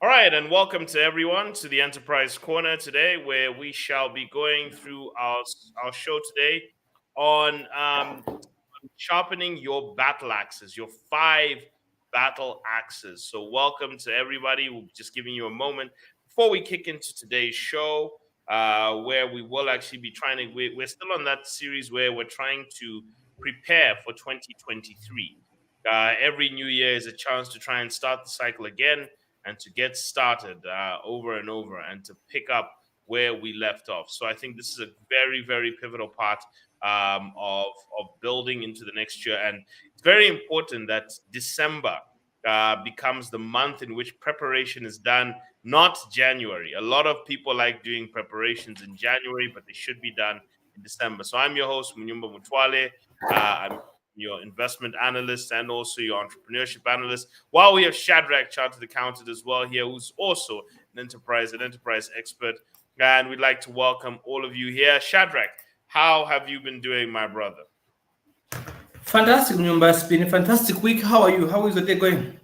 All right, and welcome to everyone to the Enterprise Corner today, where we shall be going through our show today on sharpening your battle axes, your five battle axes. So, welcome to everybody. We're just giving you a moment before we kick into today's show, where we will actually be trying to. We're still on that series where we're trying to prepare for 2023. Every new year is a chance to try and start the cycle again and to get started over and over and to pick up where we left off. So I think this is a very, very pivotal part of building into the next year. And it's very important that December becomes the month in which preparation is done, not January. A lot of people like doing preparations in January, but they should be done in December. So I'm your host, Munyumba Mutwale. I'm your investment analyst and also your entrepreneurship analyst. While we have Shadrach, chartered accountant, as well here, who's also an enterprise expert. And we'd like to welcome all of you here. Shadrach, how have you been doing, my brother? Fantastic, Nyumba. It's been a fantastic week. How are you? How is the day going?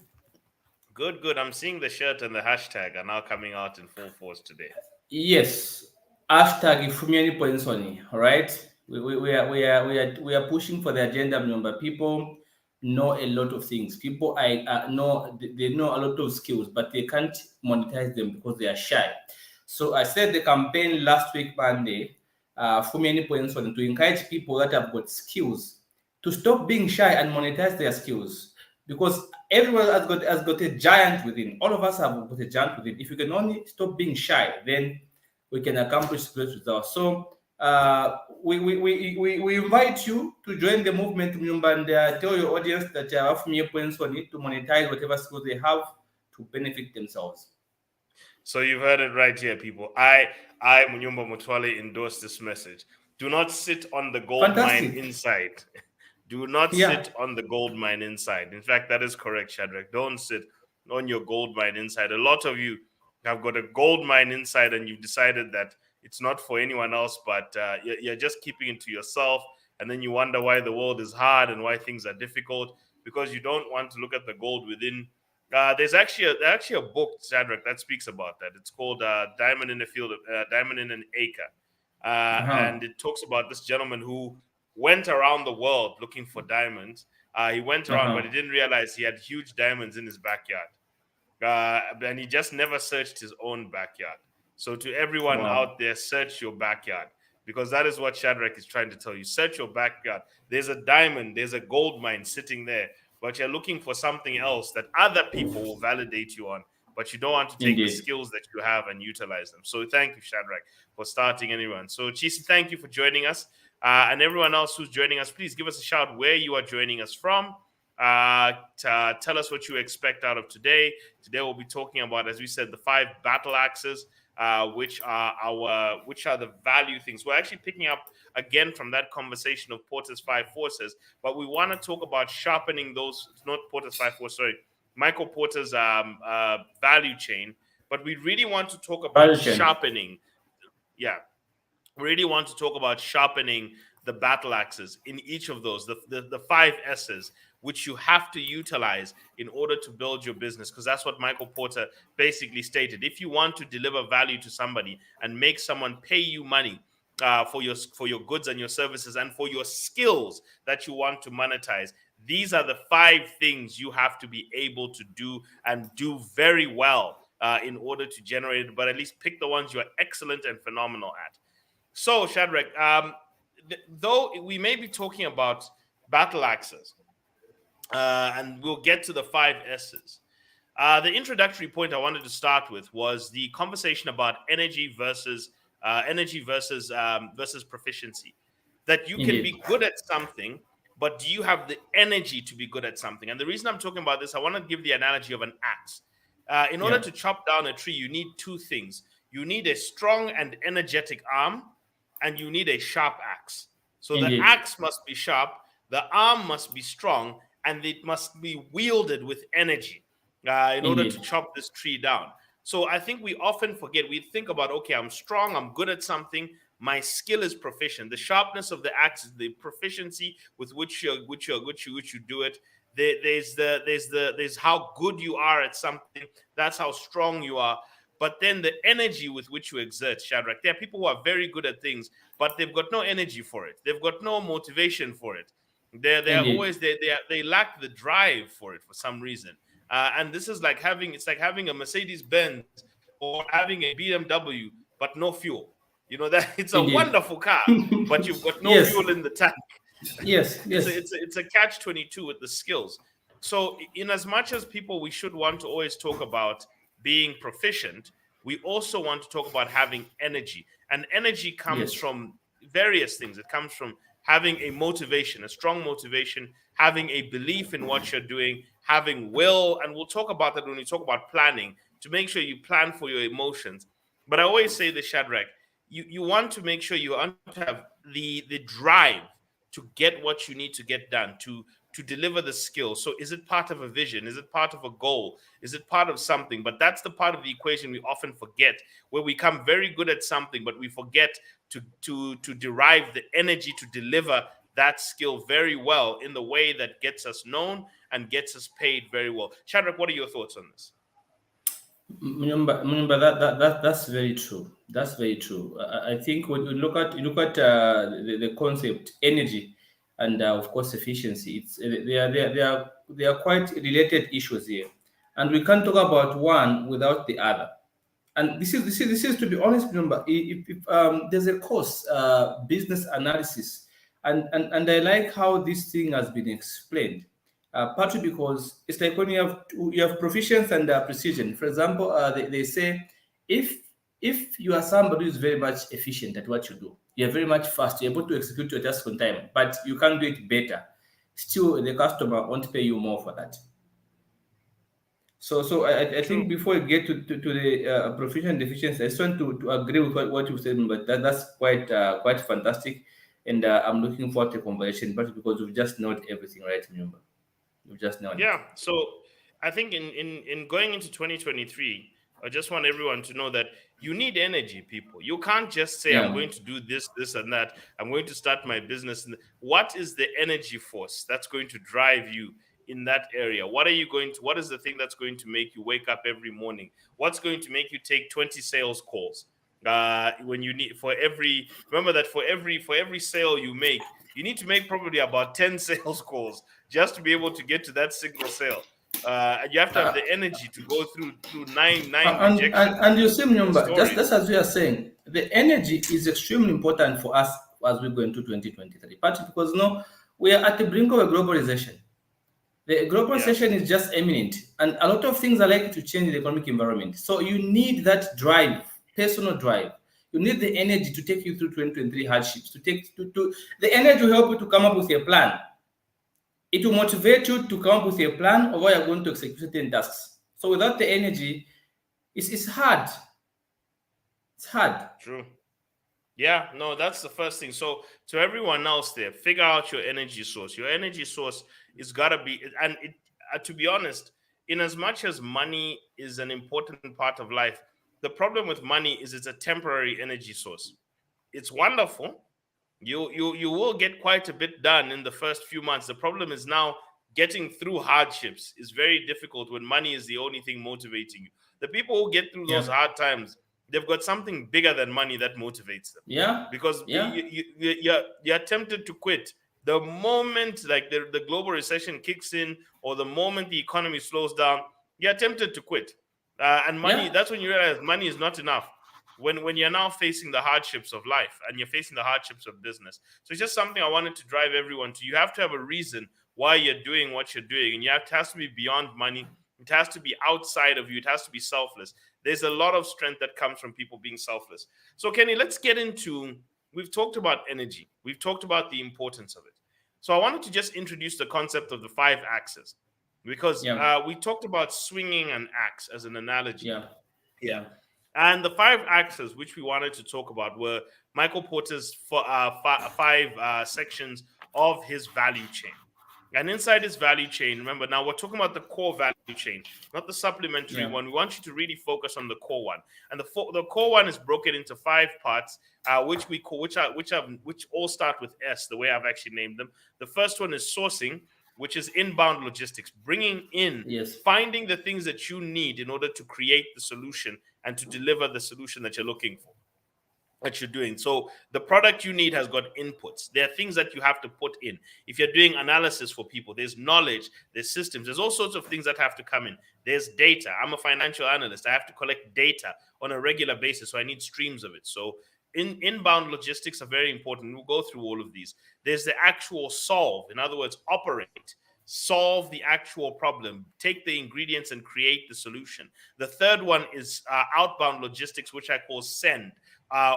Good, good. I'm seeing the shirt and the hashtag are now coming out in full force today. Yes. Hashtag Ifumiani Poinsoni. All right. We are pushing for the agenda, Nyumba. People know a lot of things. People I know they know a lot of skills, but they can't monetize them because they are shy. So I said the campaign last week Monday, Fumiani Poinsoni, to encourage people that have got skills to stop being shy and monetize their skills, because everyone has got a giant within. All of us have got a giant within. If you can only stop being shy, then we can accomplish great results. So we invite you to join the movement, Mnyumba, and tell your audience that Afumie points on it to monetize whatever skills they have to benefit themselves. So you've heard it right here, people. Munyumba Mutwale, endorse this message. Do not sit on the gold mine Fantastic. inside. Do not Yeah. sit on the gold mine inside. In fact, that is correct, Shadrach. Don't sit on your gold mine inside. A lot of you have got a gold mine inside and you've decided that it's not for anyone else, but you're just keeping it to yourself. And then you wonder why the world is hard and why things are difficult because you don't want to look at the gold within. There's actually a book, Shadrach, that speaks about that. It's called Diamond in a Field, Diamond in an Acre. Uh-huh. And it talks about this gentleman who went around the world looking for diamonds. He went around, but he Uh-huh. didn't realize he had huge diamonds in his backyard. And he just never searched his own backyard. So, to everyone Wow. out there, search your backyard because that is what Shadrach is trying to tell you. Search your backyard. There's a diamond, there's a gold mine sitting there, but you're looking for something else that other people will validate you on. But you don't want to take the Indeed. skills that you have and utilize them. So, thank you, Shadrach, for starting anyone. So, Chisi, thank you for joining us. And everyone else who's joining us, please give us a shout where you are joining us from. Tell us what you expect out of today. Today we'll be talking about, as we said, the five battle axes, which are the value things. We're actually picking up again from that conversation of Porter's five forces, but we want to talk about sharpening those. Not Porter's five forces, sorry, Michael Porter's value chain. But we really want to talk about Valchen. sharpening. Yeah, really want to talk about sharpening the battle axes in each of those, the five S's, which you have to utilize in order to build your business. Because that's what Michael Porter basically stated. If you want to deliver value to somebody and make someone pay you money for your goods and your services and for your skills that you want to monetize, these are the five things you have to be able to do and do very well in order to generate it, but at least pick the ones you're excellent and phenomenal at. So, Shadrach, though we may be talking about battle axes, and we'll get to the five S's. The introductory point I wanted to start with was the conversation about energy versus proficiency. That you can Indeed. be good at something, but do you have the energy to be good at something? And the reason I'm talking about this, I want to give the analogy of an axe. In order Yeah. to chop down a tree, you need two things. You need a strong and energetic arm, and you need a sharp axe. So the Indeed. axe must be sharp, the arm must be strong, and it must be wielded with energy in order to Indeed. chop this tree down. So I think we often forget. We think about, okay, I'm strong, I'm good at something, my skill is proficient. The sharpness of the axe is the proficiency with which you do it. There's how good you are at something. That's how strong you are. But then the energy with which you exert, Shadrach, there are people who are very good at things, but they've got no energy for it. They've got no motivation for it. They're Indeed. always they lack the drive for it for some reason. And this is like having a Mercedes Benz or having a BMW, but no fuel. You know that it's a Indeed. wonderful car, but you've got no Yes. fuel in the tank. Yes. it's a Yes. it's a, it's a catch 22 with the skills. So in as much as people, we should want to always talk about being proficient, we also want to talk about having energy. And energy comes Yes. from various things. It comes from having a motivation, a strong motivation, having a belief in what you're doing, having will. And we'll talk about that when we talk about planning, to make sure you plan for your emotions. But I always say this, Shadrach, you want to make sure you want to have the drive to get what you need to get done, to deliver the skill. So is it part of a vision? Is it part of a goal? Is it part of something? But that's the part of the equation we often forget, where we come very good at something, but we forget to derive the energy to deliver that skill very well in the way that gets us known and gets us paid very well. Shadrach, what are your thoughts on this? Remember that's very true. That's very true. I think when you look at the concept energy and of course efficiency, it's they are quite related issues here, and we can't talk about one without the other. And this is to be honest. Remember, if there's a course, business analysis, and I like how this thing has been explained. Partly because it's like when you have proficiency and precision. For example, they say if if you are somebody who is very much efficient at what you do, you're very much fast, you're able to execute your task on time, but you can't do it better. Still, the customer won't pay you more for that. So I think True. before we get to the proficient deficiency, I just want to agree with what you said, but that's quite fantastic, and I'm looking forward to the conversation, but because we've just nailed everything, right? Remember, we've just nailed it. Yeah. So I think in going into 2023, I just want everyone to know that you need energy, people. You can't just say, I'm Yeah, going to do this, this, and that. I'm going to start my business. What is the energy force that's going to drive you in that area? What is the thing that's going to make you wake up every morning? What's going to make you take 20 sales calls? When you need remember that for every sale you make, you need to make probably about 10 sales calls just to be able to get to that single sale. And you have to have uh, the energy to go through nine and, rejection and and you see, remember, just stories. as we are saying, the energy is extremely important for us as we go into 2023, partly because we are at the brink of a globalization. The global Yeah, recession is just imminent, and a lot of things are likely to change in the economic environment. So you need that drive, personal drive. You need the energy to take you through 2023 hardships. The energy will help you to come up with a plan. It will motivate you to come up with a plan of how you're going to execute certain tasks. So without the energy, it's hard. It's hard. true. Yeah, no, that's the first thing. So to everyone else there, figure out your energy source. Your energy source is gotta be, and to be honest, in as much as money is an important part of life, the problem with money is it's a temporary energy source. It's wonderful. You will get quite a bit done in the first few months. The problem is now getting through hardships is very difficult when money is the only thing motivating you. The people who get through those Yeah. hard times, they've got something bigger than money that motivates them, Yeah. because Yeah. you're tempted to quit the moment like the global recession kicks in, or the moment the economy slows down. You're tempted to quit, and money, Yeah. that's when you realize money is not enough, when you're now facing the hardships of life and you're facing the hardships of business. So it's just something I wanted to drive everyone to. You have to have a reason why you're doing what you're doing, and it has to be beyond money. It has to be outside of you. It has to be selfless. There's a lot of strength that comes from people being selfless. So Kenny, let's get into, we've talked about energy, we've talked about the importance of it. So I wanted to just introduce the concept of the five axes, because Yeah. we talked about swinging an axe as an analogy. Yeah. Yeah. Yeah. And the five axes which we wanted to talk about were Michael Porter's five sections of his value chain. And inside his value chain, remember, now we're talking about the core value chain, not the supplementary Yeah. one. We want you to really focus on the core one. And the core one is broken into five parts, which we call which all start with S, the way I've actually named them. The first one is sourcing, which is inbound logistics, bringing in, Yes. finding the things that you need in order to create the solution and to deliver the solution that you're looking for, that you're doing. So the product you need has got inputs. There are things that you have to put in. If you're doing analysis for people, there's knowledge, there's systems, there's all sorts of things that have to come in. There's data. I'm a financial analyst. I have to collect data on a regular basis, so I need streams of it. So inbound logistics are very important. We'll go through all of these. There's the actual solve. In other words, operate. Solve the actual problem, take the ingredients and create the solution. The third one is outbound logistics, which I call send,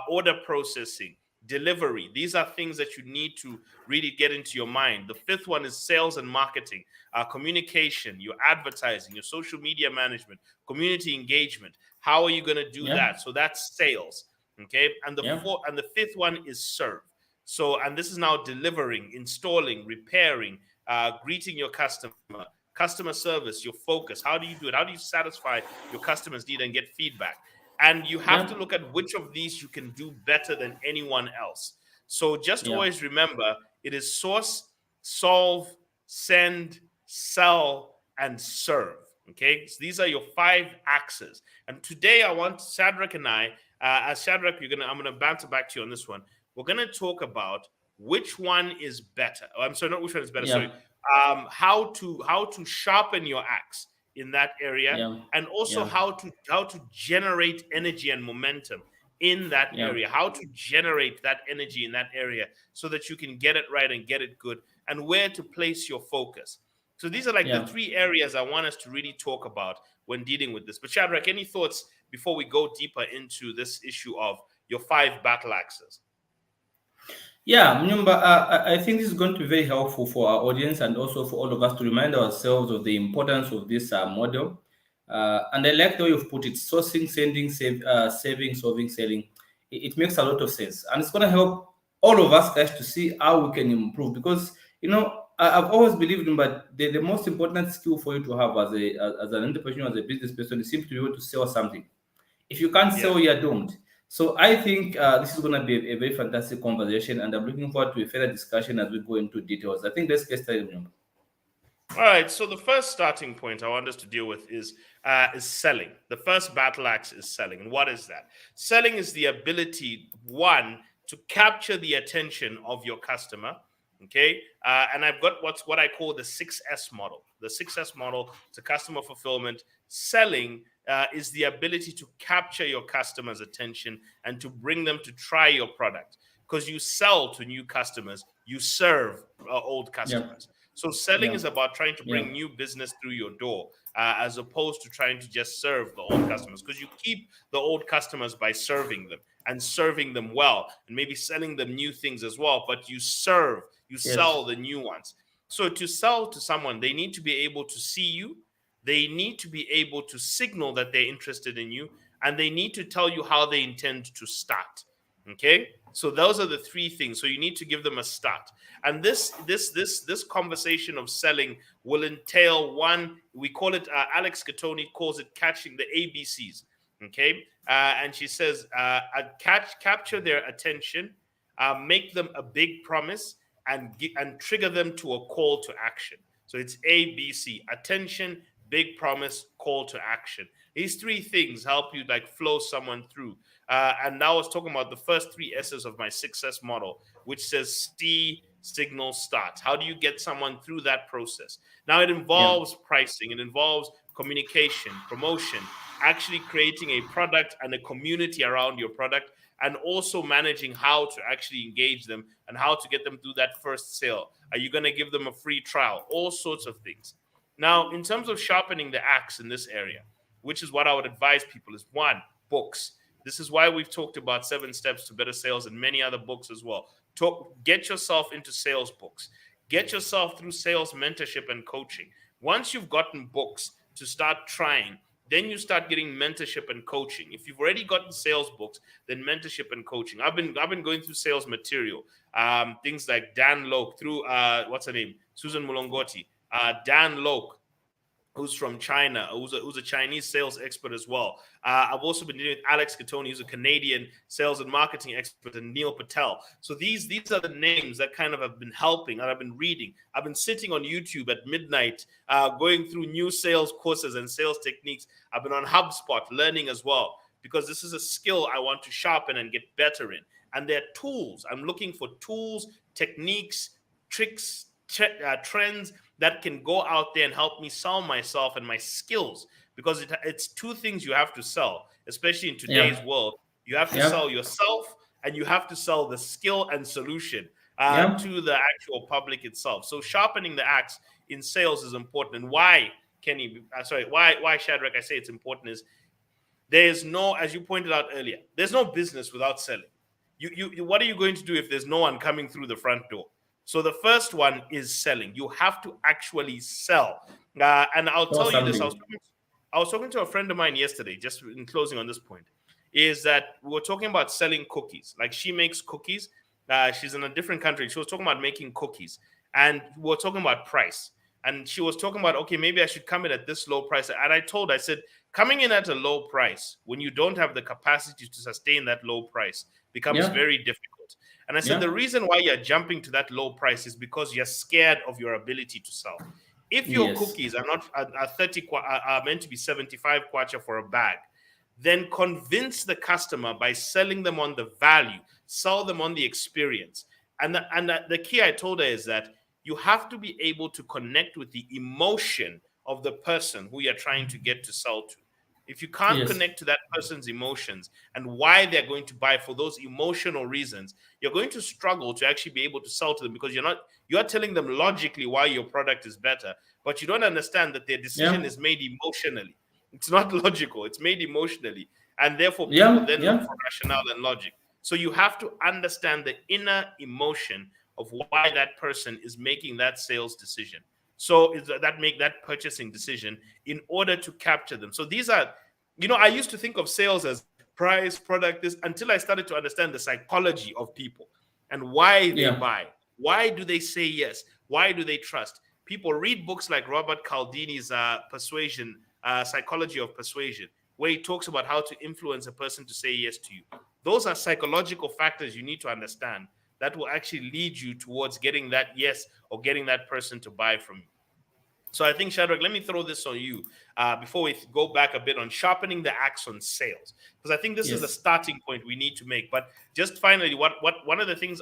order processing, delivery. These are things that you need to really get into your mind. The fifth one is sales and marketing, communication, your advertising, your social media management, community engagement. How are you going to do Yeah. that? So that's sales. Okay. And Yeah. the fifth one is serve. So, and this is now delivering, installing, repairing, greeting your customer service, your focus. How do you do it? How do you satisfy your customer's need and get feedback? And you have Yeah. to look at which of these you can do better than anyone else. So just Yeah. always remember, it is source, solve, send, sell, and serve. Okay, so these are your 5 axes. And today I want Shadrach and I, as Shadrach, I'm gonna bounce back to you on this one. We're gonna talk about which one is better. Oh, I'm sorry, not which one is better. Sorry, Yeah. how to sharpen your axe in that area, Yeah. and also Yeah. how to generate energy and momentum in that Yeah. area, how to generate that energy in that area so that you can get it right and get it good, and where to place your focus. So these are like the Yeah. 3 areas I want us to really talk about when dealing with this. But Shadrach, any thoughts before we go deeper into this issue of your 5 battle axes? Yeah, Mnyumba, I think this is going to be very helpful for our audience and also for all of us to remind ourselves of the importance of this model. And I like the way you've put it: sourcing, sending, saving, solving, selling. It makes a lot of sense. And it's going to help all of us guys to see how we can improve. Because, I've always believed in, but the most important skill for you to have as an entrepreneur, as a business person, is simply to be able to sell something. If you can't Yeah. sell, you're doomed. So I think this is going to be a very fantastic conversation, and I'm looking forward to a further discussion as we go into details. I think let's get started. All right. So the first starting point I want us to deal with is selling. The first battle axe is selling. And what is that? Selling is the ability, one, to capture the attention of your customer. Okay. And I've got what I call the 6S model. The 6S model to customer fulfillment. Selling is the ability to capture your customer's attention and to bring them to try your product. Because you sell to new customers, you serve old Yeah, customers. So selling yeah, is about trying to yeah, bring new business through your door, as opposed to trying to just serve the old customers. Because you keep the old customers by serving them and serving them well, and maybe selling them new things as well. But you yes, sell the new ones. So to sell to someone, they need to be able to see you. They need to be able to signal that they're interested in you, and they need to tell you how they intend to start. Okay, so those are the 3 things. So you need to give them a start. And this conversation of selling will entail, one, we call it, Alex Catoni calls it catching the ABCs. Okay, and she says, capture their attention, make them a big promise, and trigger them to a call to action. So it's ABC: attention, big promise, call to action. These 3 things help you like flow someone through. And now I was talking about the first 3 S's of my success model, which says see, signal, start. How do you get someone through that process? Now it yeah, involves pricing, it involves communication, promotion, actually creating a product and a community around your product, and also managing how to actually engage them and how to get them through that first sale. Are you going to give them a free trial? All sorts of things. Now, in terms of sharpening the axe in this area, which is what I would advise people, is one, books. This is why we've talked about 7 steps to better sales and many other books as well. Get yourself into sales books. Get yourself through sales mentorship and coaching. Once you've gotten books to start trying, then you start getting mentorship and coaching. If you've already gotten sales books, then mentorship and coaching. I've been going through sales material, things like Dan Loke through what's her name, Susan Mulongoti, Dan Loke, who's from China, who's a Chinese sales expert as well. I've also been dealing with Alex Catoni, who's a Canadian sales and marketing expert, and Neil Patel. So these are the names that kind of have been helping, and I've been reading. I've been sitting on YouTube at midnight, going through new sales courses and sales techniques. I've been on HubSpot learning as well, because this is a skill I want to sharpen and get better in. And there are tools. I'm looking for tools, techniques, tricks, trends that can go out there and help me sell myself and my skills, because it's two things you have to sell, especially in today's Yeah. world. You have to Yeah. sell yourself, and you have to sell the skill and solution Yeah. to the actual public itself. So sharpening the axe in sales is important. And why, Kenny, why Shadrach, I say it's important is, there's no, as you pointed out earlier, there's no business without selling. What are you going to do if there's no one coming through the front door? So the first one is selling. You have to actually sell. And I'll Or tell you this. something. I was talking to a friend of mine yesterday, just in closing on this point, is that we were talking about selling cookies. Like, she makes cookies. She's in a different country. She was talking about making cookies. And we were talking about price. And she was talking about, okay, maybe I should come in at this low price. And I said, coming in at a low price when you don't have the capacity to sustain that low price becomes Yeah. very difficult. And I said, the Yeah. reason why you're jumping to that low price is because you're scared of your ability to sell. If your Yes. cookies are not are 30 are meant to be 75 kwacha for a bag, then convince the customer by selling them on the value, sell them on the experience. And the key I told her is that you have to be able to connect with the emotion of the person who you're trying to get to sell to. If you can't Yes. connect to that person's emotions and why they're going to buy for those emotional reasons, you're going to struggle to actually be able to sell to them, because you're telling them logically why your product is better, but you don't understand that their decision Yeah. is made emotionally. It's not logical, it's made emotionally. And therefore, people Yeah. then look Yeah. for rationale and logic. So you have to understand the inner emotion of why that person is making that sales decision. So is that make that purchasing decision in order to capture them. So these are, I used to think of sales as price, product, this, until I started to understand the psychology of people and why they Yeah. buy. Why do they say yes? Why do they trust? People read books like Robert Cialdini's Persuasion, Psychology of Persuasion, where he talks about how to influence a person to say yes to you. Those are psychological factors you need to understand that will actually lead you towards getting that yes or getting that person to buy from you. So I think, Shadrach, let me throw this on you before we go back a bit on sharpening the axe on sales, because I think this is the Yes. starting point we need to make. But just finally, what one of the things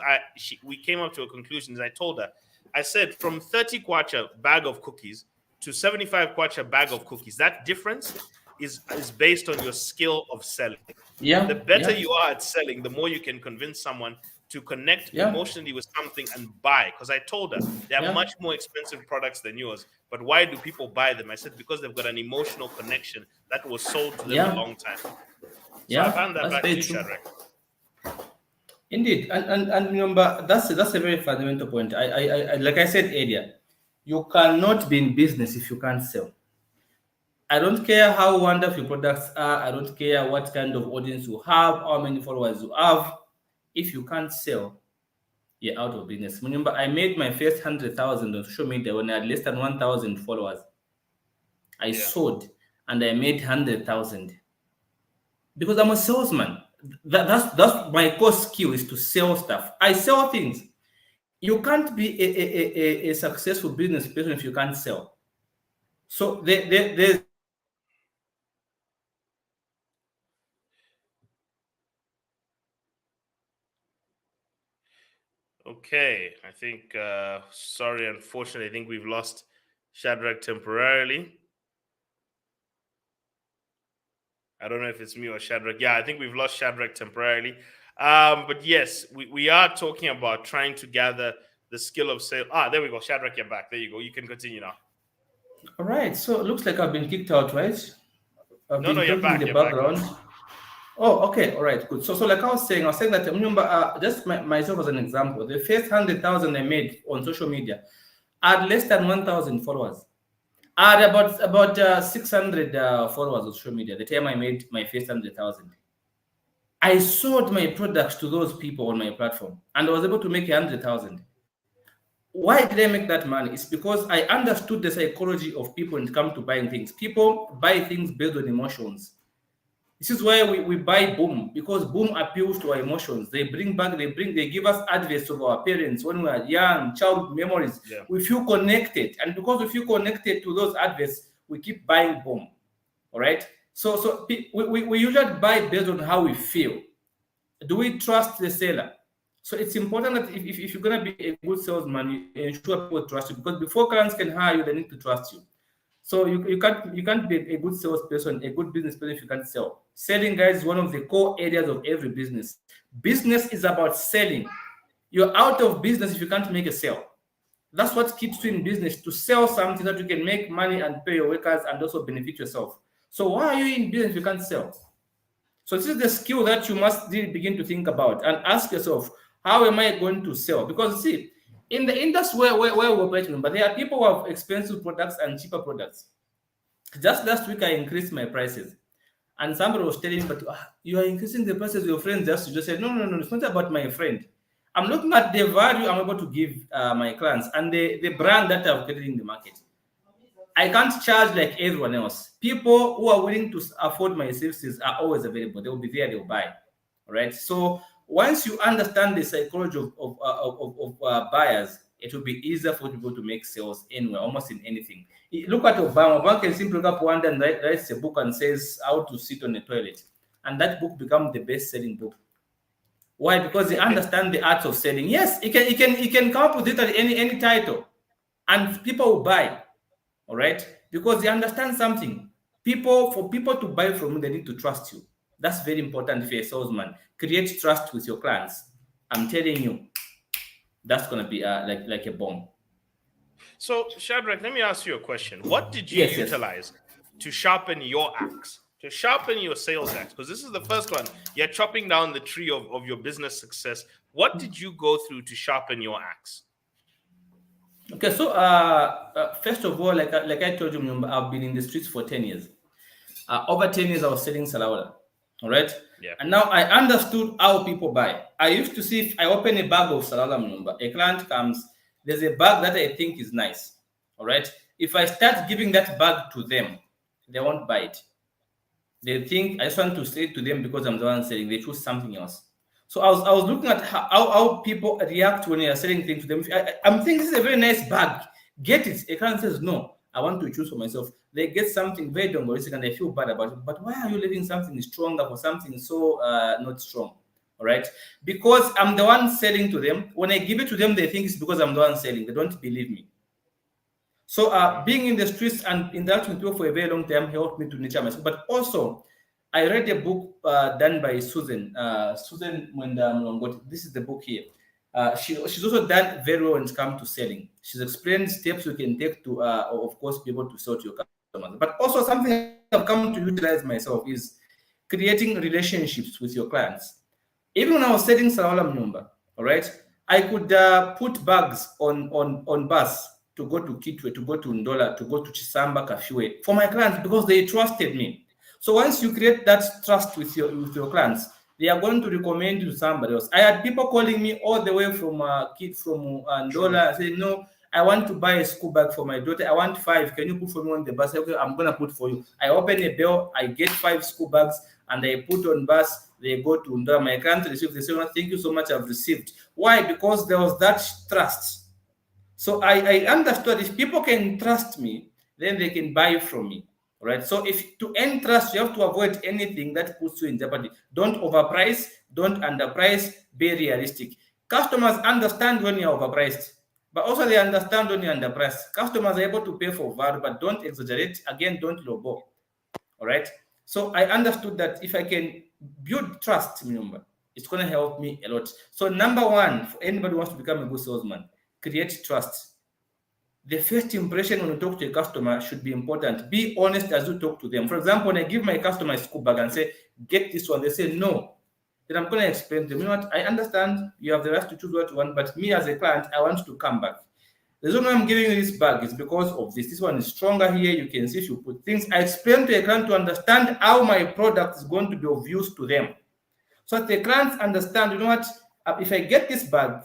we came up to a conclusion is, I told her, I said, from 30 kwacha bag of cookies to 75 kwacha bag of cookies, that difference is based on your skill of selling. The Yeah. better Yeah. you are at selling, the more you can convince someone to connect Yeah. emotionally with something and buy. Because I told her, they are Yeah. much more expensive products than yours. But why do people buy them? I said, because they've got an emotional connection that was sold to them a Yeah. long time ago. So I Yeah. found that That's back to very you, true. Shadrach. Indeed, and remember, that's a very fundamental point. I like I said earlier, you cannot be in business if you can't sell. I don't care how wonderful your products are. I don't care what kind of audience you have, how many followers you have. If you can't sell, you're out of business. Remember, I made my first 100,000 on social media when I had less than 1,000 followers. I Yeah. sold and I made 100,000 because I'm a salesman. That's my core skill is to sell stuff. I sell things. You can't be a successful business person if you can't sell. So there's Okay. I think, sorry, unfortunately, I think we've lost Shadrach temporarily. I don't know if it's me or Shadrach. Yeah, I think we've lost Shadrach temporarily. But yes, we are talking about trying to gather the skill of sale. There we go. Shadrach, you're back. There you go. You can continue now. all right. So it looks like I've been kicked out, right? I've No, no, been you're talking in back. the You're back now. background. Oh, okay, all right, good. So like I was saying that remember, just myself as an example, the first 100,000 I made on social media, I had less than 1,000 followers. I had about 600 followers on social media the time I made my first 100,000. I sold my products to those people on my platform, and I was able to make 100,000. Why did I make that money? It's because I understood the psychology of people when it comes to buying things. People buy things based on emotions. This is why we buy Boom, because Boom appeals to our emotions. They give us advice of our parents when we are young, child memories. Yeah. We feel connected, and because we feel connected to those advice, we keep buying Boom. All right. We usually buy based on how we feel. Do we trust the seller? So it's important that if you're gonna be a good salesman, you ensure people trust you, because before clients can hire you, they need to trust you. So you can't be a good salesperson, a good business person if you can't sell. Selling, guys, is one of the core areas of every business. Business is about selling. You're out of business if you can't make a sale. That's what keeps you in business, to sell something that you can make money and pay your workers and also benefit yourself. So why are you in business if you can't sell? So this is the skill that you must really begin to think about and ask yourself, how am I going to sell? Because see, in the industry where we operate, but there are people who have expensive products and cheaper products. Just last week, I increased my prices. And somebody was telling me, but you are increasing the prices of your friends. Just said, no, no, no, it's not about my friend. I'm looking at the value I'm able to give my clients and the brand that I've created in the market. I can't charge like everyone else. People who are willing to afford my services are always available. They will be there, they'll buy. All right. So once you understand the psychology of buyers, it will be easier for people to make sales anywhere, almost in anything. Look at Obama. Obama can simply look up one day and writes a book and says how to sit on a toilet. And that book becomes the best-selling book. Why? Because they understand the art of selling. Yes, he can come up with it at any title, and people will buy. All right, because they understand something. For people to buy from you, they need to trust you. That's very important. If you're a salesman, create trust with your clients. I'm telling you, that's gonna be like a bomb. So, Shadrach, let me ask you a question. What did you Yes, yes. utilize to sharpen your axe, to sharpen your sales axe? Because this is the first one. You're chopping down the tree of your business success. What did you go through to sharpen your axe? Okay, so first of all, like I told you, remember, I've been in the streets for 10 years. Over 10 years, I was selling salawada. All right. Yeah. And now I understood how people buy. I used to see, if I open a bag of salawada, remember, a client comes, there's a bag that I think is nice. All right. If I start giving that bag to them, they won't buy it. They think I just want to say to them because I'm the one selling. They choose something else. So I was looking at how people react when you're selling things to them. I'm thinking this is a very nice bag. Get it. A client says no. I want to choose for myself. They get something very dongoristic and they feel bad about it. But why are you leaving something stronger for something so not strong? All right. Because I'm the one selling to them. When I give it to them, they think it's because I'm the one selling. They don't believe me. So being in the streets and interacting with people for a very long time helped me to nurture myself. But also, I read a book done by Susan. Susan Mwenda. This is the book here. She's also done very well when it comes to selling. She's explained steps you can take to, of course, be able to sell to your customers. But also something I've come to utilize myself is creating relationships with your clients. Even when I was selling Salawala Mnyumba, all right, I could put bags on bus to go to Kitwe, to go to Ndola, to go to Chisamba, Kafue for my clients because they trusted me. So once you create that trust with your clients, they are going to recommend you to somebody else. I had people calling me all the way from Ndola saying, no, I want to buy a school bag for my daughter. I want 5. Can you put for me on the bus? Okay, I'm gonna put for you. I open a bill, I get 5 school bags, and I put on bus. They go to Ndola. My client receives. They say, well, thank you so much. I've received. Why? Because there was that trust. So I understood if people can trust me, then they can buy from me. Right. So if to earn trust, you have to avoid anything that puts you in jeopardy. Don't overprice, don't underprice, be realistic. Customers understand when you're overpriced, but also they understand when you're underpriced. Customers are able to pay for value, but don't exaggerate. Again, don't lowball. All right. So I understood that if I can build trust, remember, it's going to help me a lot. So number one, for anybody who wants to become a good salesman, create trust. The first impression when you talk to a customer should be important. Be honest as you talk to them. For example, when I give my customer a school bag and say, get this one, they say no. Then I'm going to explain to them, you know what, I understand you have the right to choose what you want, but me as a client, I want to come back. The reason why I'm giving you this bag is because of this. This one is stronger here. You can see if you put things. I explain to a client to understand how my product is going to be of use to them. So that the clients understand, you know what, if I get this bag,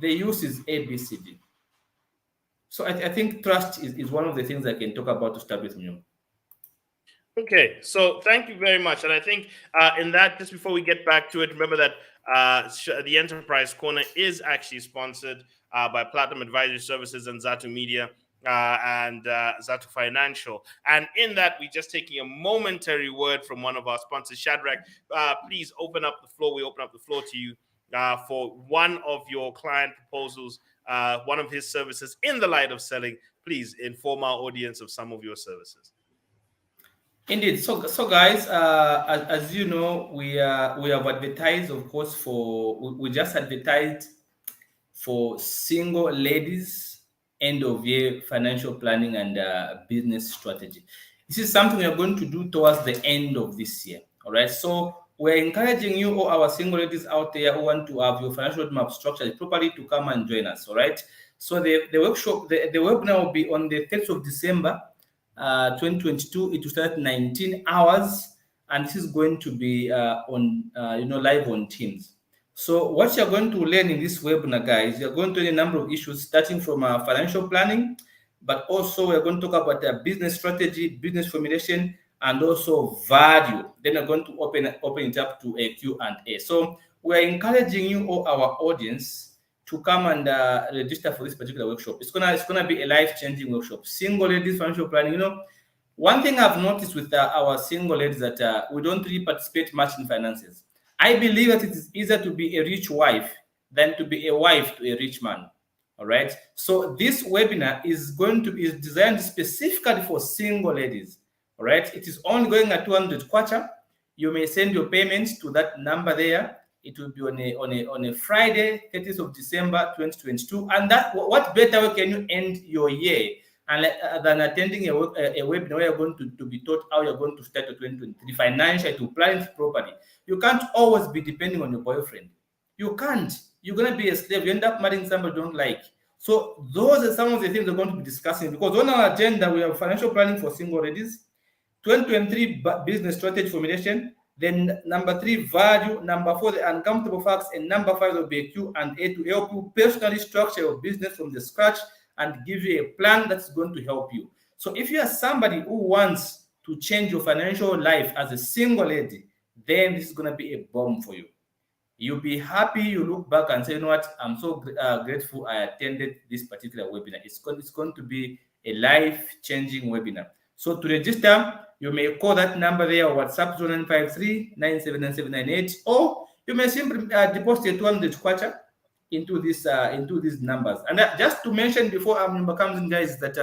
the use is A, B, C, D. So I think trust is one of the things I can talk about to start with you. Okay, so thank you very much. And I think in that, just before we get back to it, remember that the Enterprise Corner is actually sponsored by Platinum Advisory Services and Zatu Media and Zatu Financial. And in that, we're just taking a momentary word from one of our sponsors, Shadrach. Please open up the floor. We open up the floor to you for one of your client proposals, one of his services in the light of selling. Please inform our audience of some of your services. Indeed. So guys, as you know, we have advertised, of course, we just advertised for single ladies end of year financial planning and business strategy. This is something we are going to do towards the end of this year. All right. So we're encouraging you, all our single ladies out there who want to have your financial roadmap structured properly, to come and join us. All right. So the workshop, the webinar will be on the 3rd of December, 2022. It will start at 19 hours, and this is going to be on live on Teams. So what you're going to learn in this webinar, guys, you're going to learn a number of issues starting from financial planning, but also we're going to talk about business strategy, business formulation, and also value. Then we're going to open it up to a Q&A. So we're encouraging you, all our audience, to come and register for this particular workshop. It's gonna be a life-changing workshop. Single ladies financial planning. One thing I've noticed with our single ladies that we don't really participate much in finances. I believe that it is easier to be a rich wife than to be a wife to a rich man. All right. So this webinar is designed specifically for single ladies. All right. It is only going at 200 kwacha. You may send your payments to that number there. It will be on a Friday, 30th of December, 2022. And that, what better way can you end your year and than attending a webinar where you're going to be taught how you're going to start your 2023 financially, to plan it properly. You can't always be depending on your boyfriend. You can't. You're going to be a slave. You end up marrying somebody you don't like. So those are some of the things we're going to be discussing, because on our agenda, we have financial planning for single ladies, 2023 business strategy formulation, then number 3, value, number 4, the uncomfortable facts, and number 5 will be a Q&A to help you personally structure your business from the scratch and give you a plan that's going to help you. So if you are somebody who wants to change your financial life as a single lady, then this is going to be a bomb for you. You'll be happy. You look back and say, you know what, I'm so grateful I attended this particular webinar. It's going to be a life-changing webinar. So to register, you may call that number there, or WhatsApp 0953 or you may simply deposit 200 kwacha into these numbers. And just to mention before our member comes in, guys, that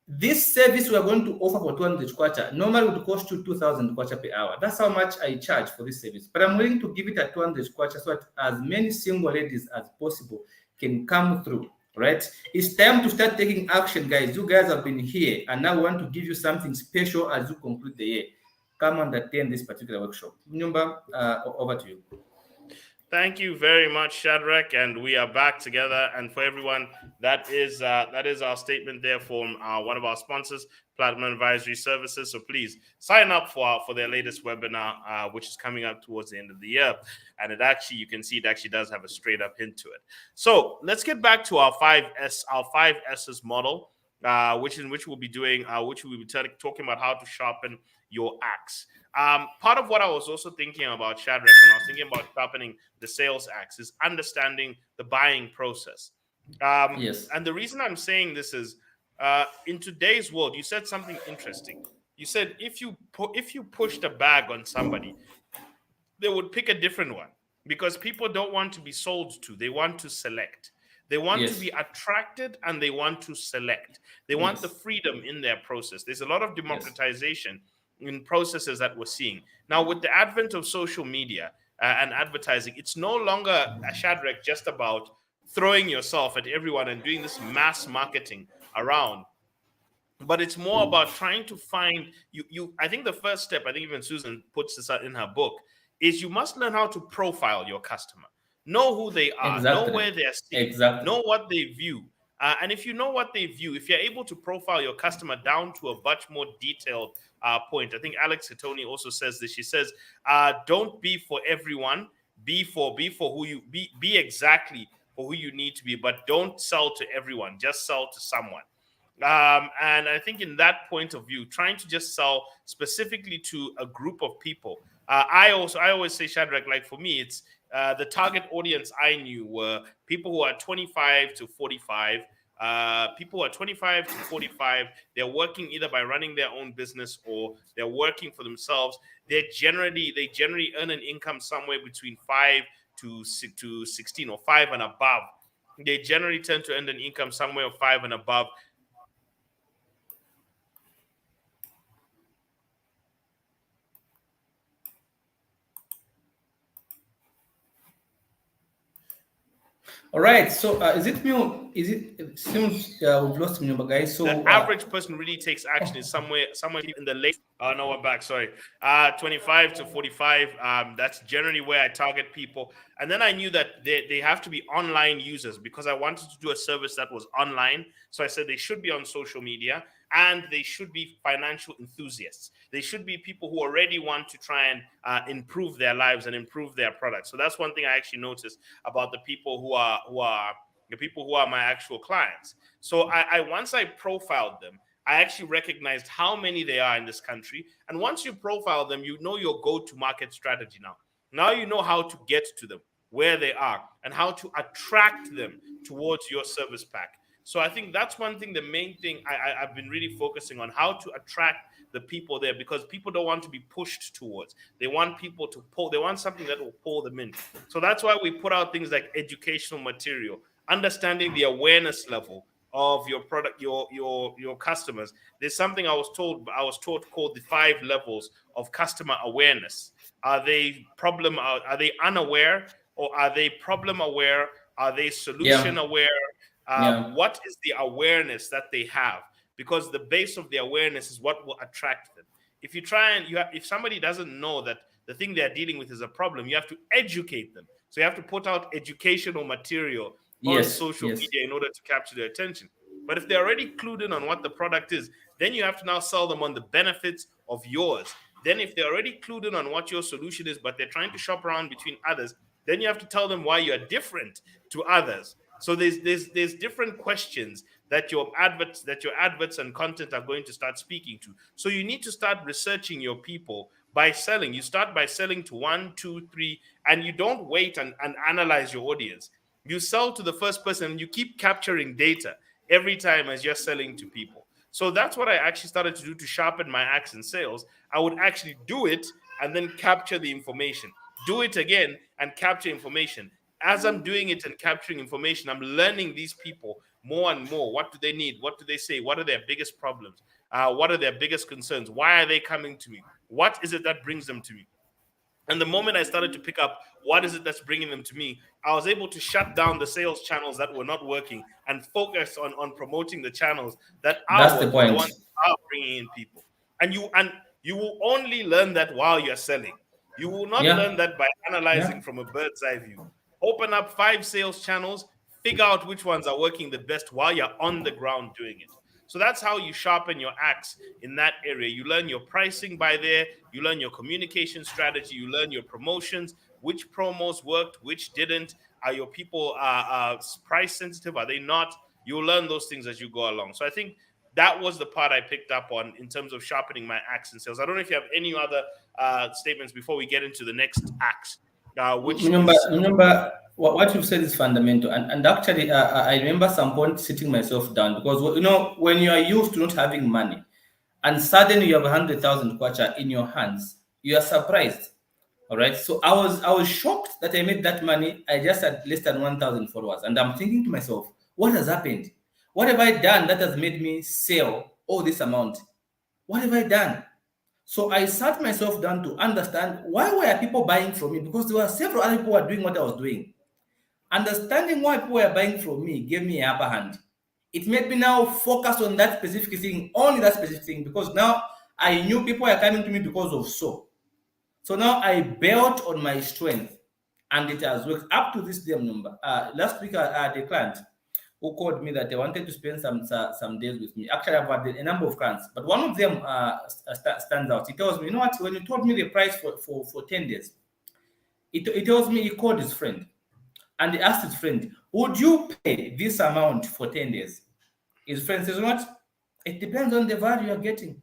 this service we are going to offer for 200 kwacha normally would cost you 2,000 kwacha per hour. That's how much I charge for this service. But I'm willing to give it at 200 kwacha so that as many single ladies as possible can come through. Right? It's time to start taking action, guys. You guys have been here, and now we want to give you something special as you conclude the year. Come and attend this particular workshop. Nyumba, over to you. Thank you very much, Shadrach, and we are back together. And for everyone, that is our statement there from one of our sponsors, Platinum Advisory Services. So please sign up for their latest webinar, which is coming up towards the end of the year. And you can see it actually does have a straight up hint to it. So let's get back to our 5 S's model, which we'll be doing, talking about how to sharpen your axe. Part of what I was also thinking about, Shadrach, when I was thinking about sharpening the sales axe, is understanding the buying process. Yes. And the reason I'm saying this is, in today's world, you said something interesting. You said if you pushed a bag on somebody, they would pick a different one, because people don't want to be sold to. They want to select. They want to be attracted, and they want to select. They want the freedom in their process. There's a lot of democratization in processes that we're seeing. Now, with the advent of social media and advertising, it's no longer, a Shadrach, just about throwing yourself at everyone and doing this mass marketing around. But it's more about trying to find you. I think the first step, I think even Susan puts this out in her book, is you must learn how to profile your customer. Know who they are, know where they're sitting, know what they view. And if you know what they view, if you're able to profile your customer down to a much more detailed point, I think Alex Hitoni also says this. She says, "Don't be for everyone. Be for who you be. Be exactly for who you need to be, but don't sell to everyone. Just sell to someone. And I think in that point of view, trying to just sell specifically to a group of people. I always say, Shadrach, like for me, it's the target audience I knew were people who are 25 to 45. People who are 25 to 45, they're working either by running their own business or they're working for themselves. They generally earn an income somewhere between 5 to 16 or 5 and above. They generally tend to earn an income somewhere of 5 and above. All right. So is it me? Is it seems we've lost me, guys? So The average person really takes action is somewhere in the late. Oh no, we're back. Sorry, 25 to 45. That's generally where I target people. And then I knew that they have to be online users because I wanted to do a service that was online. So I said they should be on social media and they should be financial enthusiasts. They should be people who already want to try and improve their lives and improve their products. So that's one thing I actually noticed about the people who are my actual clients. So I once I profiled them, I actually recognized how many they are in this country. And once you profile them, you know your go-to-market strategy now. Now you know how to get to them, where they are, and how to attract them towards your service pack. So I think that's one thing, the main thing I've been really focusing on, how to attract the people there, because people don't want to be pushed towards. They want people to pull, they want something that will pull them in. So that's why we put out things like educational material, understanding the awareness level of your product, your customers. There's something I was taught called the 5 levels of customer awareness. Are they unaware, or are they problem aware? Are they solution yeah, aware? yeah. What is the awareness that they have? Because the base of the awareness is what will attract them. If you try and if somebody doesn't know that the thing they're dealing with is a problem, you have to educate them. So you have to put out educational material on Yes, social yes. media in order to capture their attention. But if they're already clued in on what the product is, then you have to now sell them on the benefits of yours. Then if they're already clued in on what your solution is, but they're trying to shop around between others, then you have to tell them why you're different to others. So there's different questions that your adverts and content are going to start speaking to. So you need to start researching your people by selling. You start by selling to 1, 2, 3, and you don't wait and analyze your audience. You sell to the first person and you keep capturing data every time as you're selling to people. So that's what I actually started to do to sharpen my axe in sales. I would actually do it and then capture the information. Do it again and capture information. As I'm doing it and capturing information, I'm learning these people more and more. What do they need? What do they say? What are their biggest problems? What are their biggest concerns? Why are they coming to me? What is it that brings them to me? And the moment I started to pick up what is it that's bringing them to me, I was able to shut down the sales channels that were not working and focus on promoting the channels that are That's the working, the point. ones that are bringing in people. And you will only learn that while you're selling. You will not learn Yeah, that by yeah. analyzing from a bird's eye view. Open up 5 sales channels, figure out which ones are working the best while you're on the ground doing it. So that's how you sharpen your axe in that area. You learn your pricing by there, you learn your communication strategy, you learn your promotions, which promos worked, which didn't. Are your people price sensitive? Are they not? You'll learn those things as you go along. So I think that was the part I picked up on in terms of sharpening my axe in sales. I don't know if you have any other statements before we get into the next axe, which Remember, is remember what you've said is fundamental. And actually, I remember some point sitting myself down because, when you are used to not having money and suddenly you have 100,000 kwacha in your hands, you are surprised. All right. So I was shocked that I made that money. I just had less than 1,000 followers. And I'm thinking to myself, what has happened? What have I done that has made me sell all this amount? What have I done? So I sat myself down to understand why were people buying from me, because there were several other people who were doing what I was doing. Understanding why people were buying from me gave me an upper hand. It made me now focus on that specific thing, only that specific thing, because now I knew people were coming to me because of so. So now I built on my strength, and it has worked up to this damn number. Last week, I had a client who called me that they wanted to spend some days with me. Actually, I've had a number of clients, but one of them stands out. He tells me, you know what? When you told me the price for 10 days, he tells me he called his friend and he asked his friend, Would you pay this amount for 10 days? His friend says, what? It depends on the value you're getting.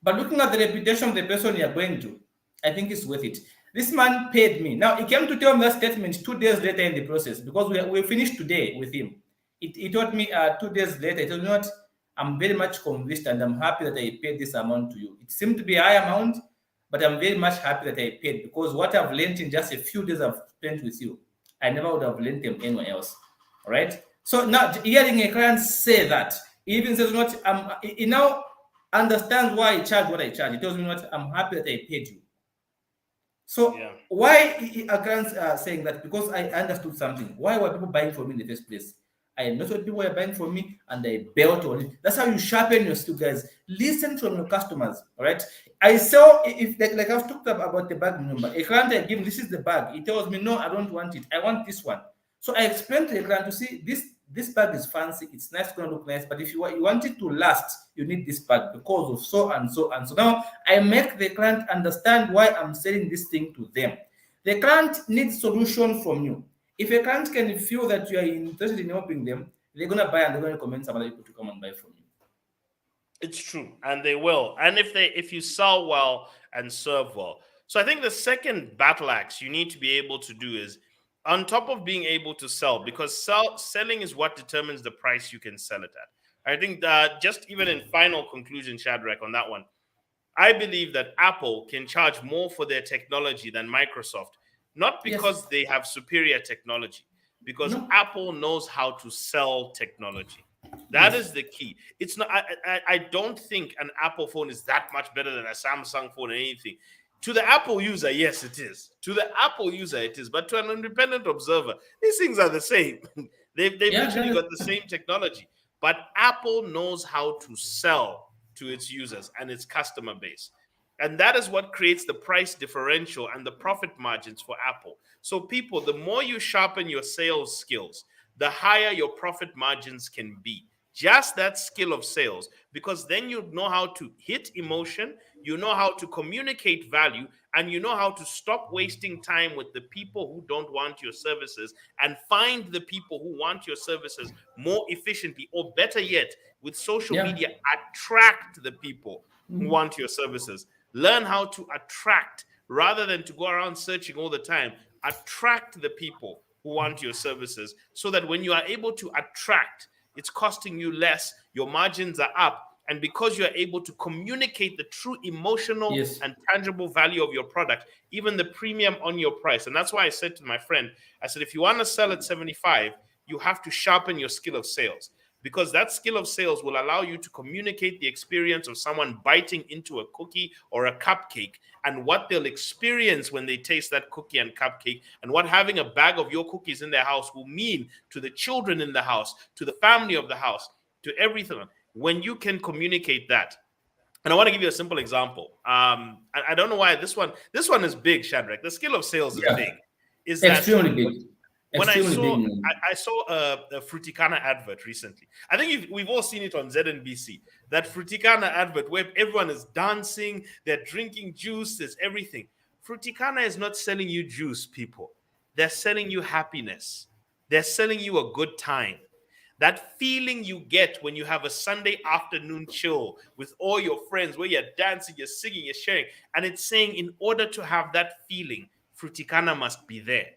But looking at the reputation of the person you're going to, I think it's worth it. This man paid me. Now, he came to tell me that statement 2 days later in the process because we finished today with him. He told me 2 days later, he told me, what? I'm very much convinced and I'm happy that I paid this amount to you. It seemed to be a high amount, but I'm very much happy that I paid because what I've learned in just a few days I've spent with you, I never would have learned them anywhere else. All right. So now hearing a client say that, he even says, what? He now understands why I charge what I charge. He tells me, what? I'm happy that I paid you. So Yeah. why are clients saying that? Because I understood something. Why were people buying from me in the first place? I noticed what people were buying from me and I built on it. That's how you sharpen your skill, guys. Listen from your customers. All right. I saw if like I've talked about the bag number. A client I give, this is the bag. He tells me, no, I don't want it. I want this one. So I explained to the client to see this bag is fancy, it's nice, gonna look nice, but if you want it to last, you need this bag because of so and so and so. Now I make the client understand why I'm selling this thing to them. The client needs solution from you. If a client can feel that you are interested in helping them, they're gonna buy and they're gonna recommend some other people to come and buy from you. It's true, and they will. And if you sell well and serve well. So I think the second battle axe you need to be able to do is, on top of being able to sell, because selling is what determines the price you can sell it at. I think that just even in final conclusion, Shadrach, on that one, I believe that Apple can charge more for their technology than Microsoft, not Yes. because they have superior technology, because No. Apple knows how to sell technology. That Yes. is the key. It's not. I don't think an Apple phone is that much better than a Samsung phone or anything. To the Apple user, yes, it is. To the Apple user, it is. But to an independent observer, these things are the same. They've Yeah. literally got the same technology. But Apple knows how to sell to its users and its customer base. And that is what creates the price differential and the profit margins for Apple. So, people, the more you sharpen your sales skills, the higher your profit margins can be. Just that skill of sales, because then you know how to hit emotion, you know how to communicate value, and you know how to stop wasting time with the people who don't want your services and find the people who want your services more efficiently, or better yet, with social Yeah. media, attract the people who want your services. Learn how to attract rather than to go around searching all the time. Attract the people who want your services so that when you are able to attract, it's costing you less, your margins are up. And because you're able to communicate the true emotional Yes. and tangible value of your product, even the premium on your price. And that's why I said to my friend, I said, if you want to sell at 75, you have to sharpen your skill of sales, because that skill of sales will allow you to communicate the experience of someone biting into a cookie or a cupcake, and what they'll experience when they taste that cookie and cupcake, and what having a bag of your cookies in their house will mean to the children in the house, to the family of the house, to everything. When you can communicate that. And I want to give you a simple example. I don't know why this one is big, Shadrach. The skill of sales is Yeah. big. Is that Extremely big. when I Extremely saw big. Man. I saw a Fruticana advert recently. I think we've all seen it on ZNBC. That Fruticana advert where everyone is dancing, they're drinking juice, there's everything. Fruticana is not selling you juice, people. They're selling you happiness. They're selling you a good time. That feeling you get when you have a Sunday afternoon chill with all your friends, where you're dancing, you're singing, you're sharing. And it's saying, in order to have that feeling, Fruticana must be there.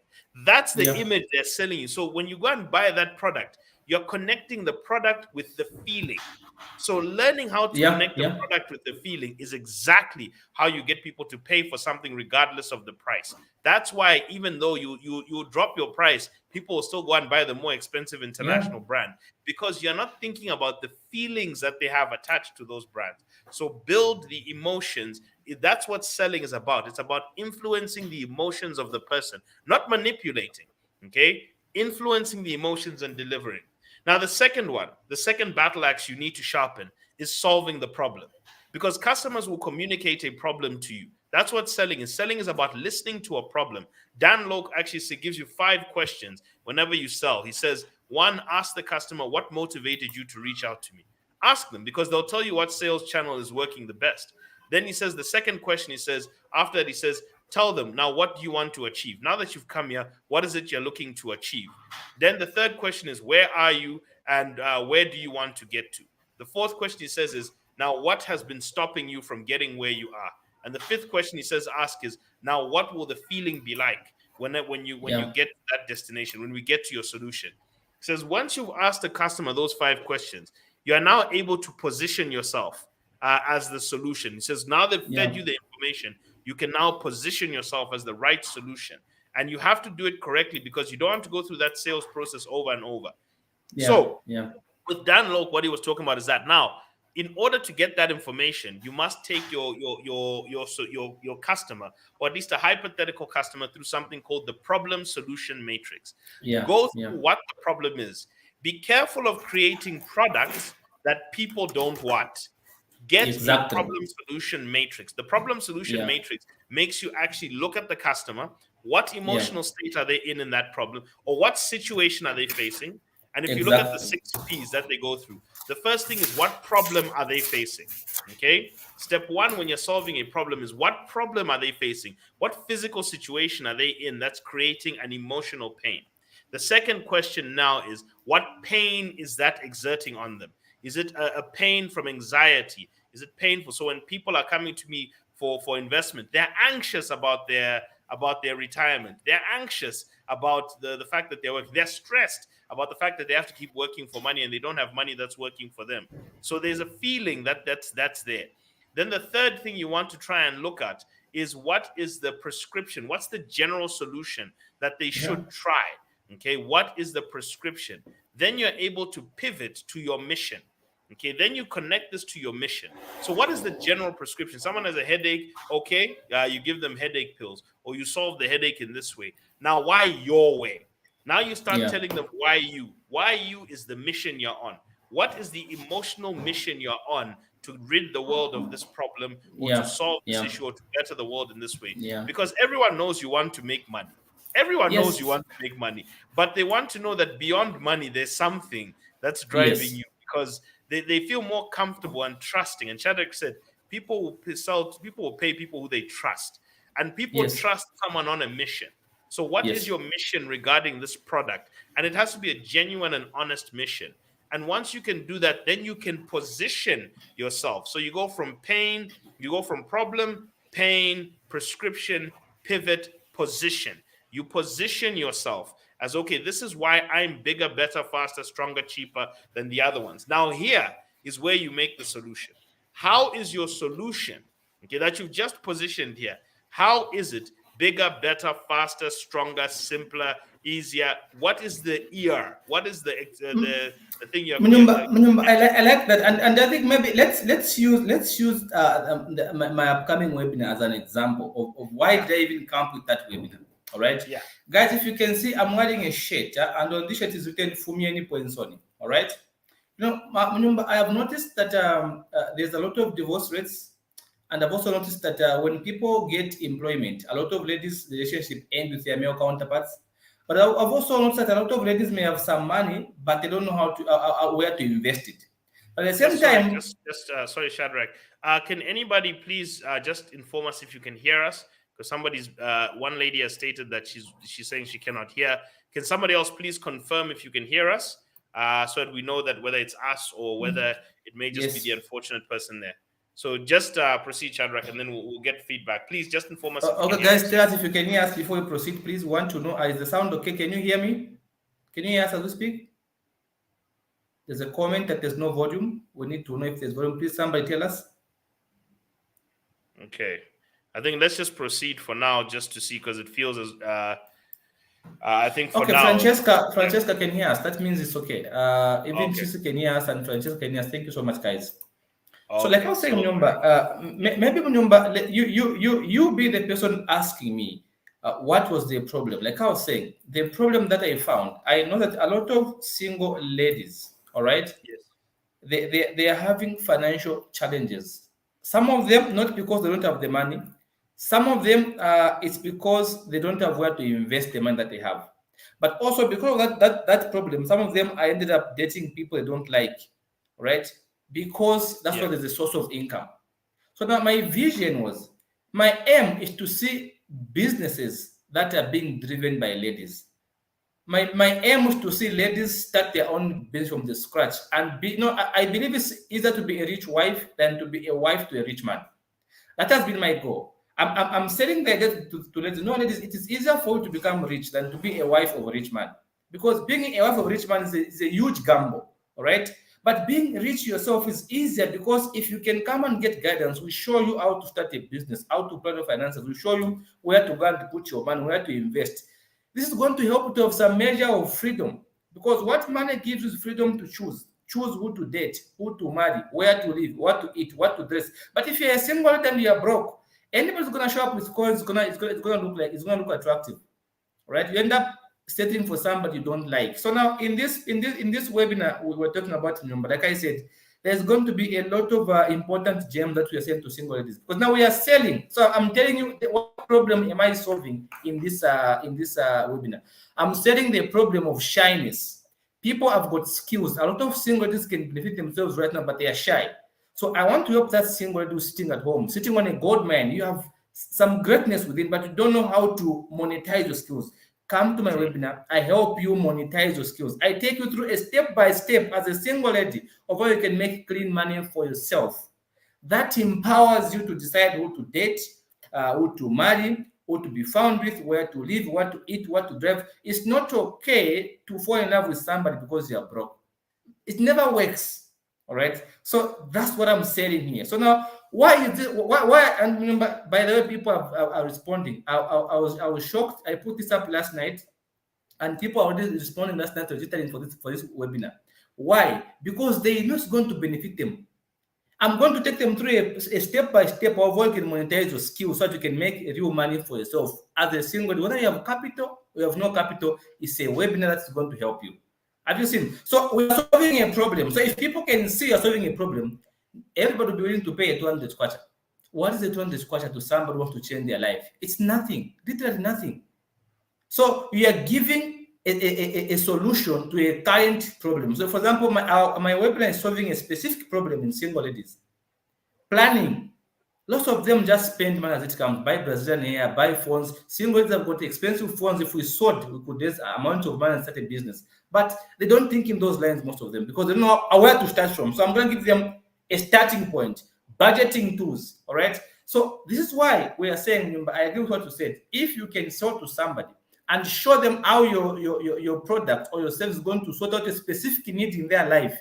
That's the Yeah. image they're selling you. So when you go and buy that product, you're connecting the product with the feeling. So learning how to Yeah. connect the Yeah. product with the feeling is exactly how you get people to pay for something regardless of the price. That's why even though you drop your price, people will still go and buy the more expensive Yeah. international brand, because you're not thinking about the feelings that they have attached to those brands. So build the emotions. That's what selling is about. It's about influencing the emotions of the person, not manipulating. Okay? Influencing the emotions and delivering. Now, the second battle axe you need to sharpen is solving the problem, because customers will communicate a problem to you. That's what selling is. Selling is about listening to a problem. Dan Lok actually gives you 5 questions whenever you sell. He says, one, ask the customer what motivated you to reach out to me. Ask them, because they'll tell you what sales channel is working the best. Then he says the second question, he says, after that, he says, Tell them now, what do you want to achieve? Now that you've come here, what is it you're looking to achieve? Then the third question is, where are you, and where do you want to get to? The fourth question he says is, now what has been stopping you from getting where you are? And the fifth question he says ask is, now what will the feeling be like when you Yeah. get to that destination, when we get to your solution? He says, once you've asked the customer those 5 questions, you are now able to position yourself as the solution. He says, now they've fed Yeah. you the information, you can now position yourself as the right solution. And you have to do it correctly, because you don't have to go through that sales process over and over. Yeah. So Yeah. with Dan Lok, what he was talking about is that now, in order to get that information, you must take your customer, or at least a hypothetical customer, through something called the problem solution matrix. Yeah. Go Yeah. through what the problem is. Be careful of creating products that people don't want. Get a Exactly. problem solution matrix. The problem solution Yeah. matrix makes you actually look at the customer. What Yeah. emotional state are they in that problem, or what situation are they facing? And if you look at the Exactly. 6 P's that they go through, the first thing is, what problem are they facing? Okay. Step one, when you're solving a problem, is what problem are they facing? What physical situation are they in that's creating an emotional pain? The second question now is, what pain is that exerting on them? Is it a pain from anxiety? Is it painful? So when people are coming to me for investment, they're anxious about their retirement. They're anxious about the fact that they're working. They're stressed about the fact that they have to keep working for money, and they don't have money that's working for them. So there's a feeling that's there. Then the third thing you want to try and look at is, what is the prescription? What's the general solution that they Yeah. should try? Okay, what is the prescription? Then you're able to pivot to your mission. Okay, then you connect this to your mission. So, what is the general prescription? Someone has a headache. Okay, you give them headache pills, or you solve the headache in this way. Now, why your way? Now you start Yeah. telling them why you. Why you is the mission you're on. What is the emotional mission you're on to rid the world of this problem, or to Yeah. solve this Yeah. issue, or to better the world in this way? Yeah. Because everyone knows you want to make money. Everyone knows you Yes. want to make money, but they want to know that beyond money, there's something that's driving Yes. you, because they feel more comfortable and trusting. And Shadrach said, people will pay people who they trust, and people Yes. trust someone on a mission. So, what is Yes. your mission regarding this product? And it has to be a genuine and honest mission. And once you can do that, then you can position yourself. So you go from pain, you go from problem, pain, prescription, pivot, position. You position yourself as, okay, this is why I'm bigger, better, faster, stronger, cheaper than the other ones. Now, here is where you make the solution. How is your solution, okay, that you've just positioned here? How is it bigger, better, faster, stronger, simpler, easier? What is the ear? What is the thing Munyumba, Munyumba, I like that, and I think maybe let's use my upcoming webinar as an example of why yeah, did I even come with that webinar. All right, yeah, guys, if you can see, I'm wearing a shirt, and on this shirt is written "Fumieni Poinsoni." All right, Munyumba, I have noticed that there's a lot of divorce rates, and I've also noticed that when people get employment, a lot of ladies' relationship end with their male counterparts. But I've also noticed that a lot of ladies may have some money, but they don't know how to where to invest it. But at the same just sorry, time, just sorry, Shadrach. Can anybody please just inform us if you can hear us? Because somebody's one lady has stated that she's saying she cannot hear. Can somebody else please confirm if you can hear us, so that we know that whether it's us or whether it may just be yes. the unfortunate person there. So just proceed, Shadrach, and then we'll get feedback. Please just inform us if you can Okay, hear guys, us. tell us if you can hear us before we proceed. Please, want to know, is the sound okay? Can you hear me? Can you hear us as we speak? There's a comment that there's no volume. We need to know if there's volume. Please, somebody tell us. Okay. I think let's just proceed for now, just to see, because it feels as I think for Okay, now. Francesca can hear us. That means it's okay. Even Okay. Sisi can hear us and Francesca can hear us. Thank you so much, guys. So, like I Okay. was saying, So Munyumba, maybe Munyumba, you be the person asking me what was the problem. Like I was saying, the problem that I found, I know that a lot of single ladies, all right, yes. they are having financial challenges. Some of them not because they don't have the money. Some of them it's because they don't have where to invest the money that they have. But also because of that problem, some of them I ended up dating people they don't like, right? Because that's Yeah. what is the source of income. So now my vision was, my aim is to see businesses that are being driven by ladies. My aim is to see ladies start their own business from the scratch and be. No, I believe it's easier to be a rich wife than to be a wife to a rich man. That has been my goal. I'm setting the idea to ladies. No, ladies, it is easier for you to become rich than to be a wife of a rich man. Because being a wife of a rich man is a huge gamble, all right? But being rich yourself is easier because if you can come and get guidance, we show you how to start a business, how to plan your finances, we show you where to go and put your money, where to invest. This is going to help you to have some measure of freedom because what money gives you is freedom to choose. Choose who to date, who to marry, where to live, what to eat, what to dress. But if you're a single and you're broke, anybody's gonna show up with coins, it's gonna look like it's gonna look attractive, right? You end up settling for somebody you don't like. So now in this webinar we were talking about number. Like I said, there's going to be a lot of important gems that we are saying to single ladies because now we are selling. So I'm telling you what problem am I solving in this webinar? I'm selling the problem of shyness. People have got skills. A lot of single ladies can benefit themselves right now, but they are shy. So I want to help that single lady who's sitting at home, sitting on a gold mine. You have some greatness within, but you don't know how to monetize your skills. Come to my webinar. I help you monetize your skills. I take you through a step by step as a single lady of how you can make clean money for yourself. That empowers you to decide who to date, who to marry, who to be found with, where to live, what to eat, what to drive. It's not okay to fall in love with somebody because you're broke. It never works. All right. So that's what I'm saying here. So now, why is it? Why? And remember, by the way, people are responding. I was shocked. I put this up last night, and people are already responding last night, registering for this webinar. Why? Because they know it's going to benefit them. I'm going to take them through a step by step of how you can monetize your skills so that you can make real money for yourself as a single. Whether you have capital or you have no capital, it's a webinar that's going to help you. Have you seen? So we are solving a problem. So if people can see you're solving a problem, everybody will be willing to pay a 200 kwacha. What is a 200 kwacha to somebody who wants to change their life? It's nothing, literally nothing. So you are giving a solution to a current problem. So for example, my webinar is solving a specific problem in single ladies. Planning. Lots of them just spend money as it comes, buy Brazilian hair, buy phones. Single ladies have got expensive phones. If we sold, we could raise amount of money and start a business. But they don't think in those lines, most of them, because they don't know where to start from. So I'm going to give them a starting point, budgeting tools. All right. So this is why we are saying, I agree with what you said. If you can sell to somebody and show them how your product or your service is going to sort out a specific need in their life,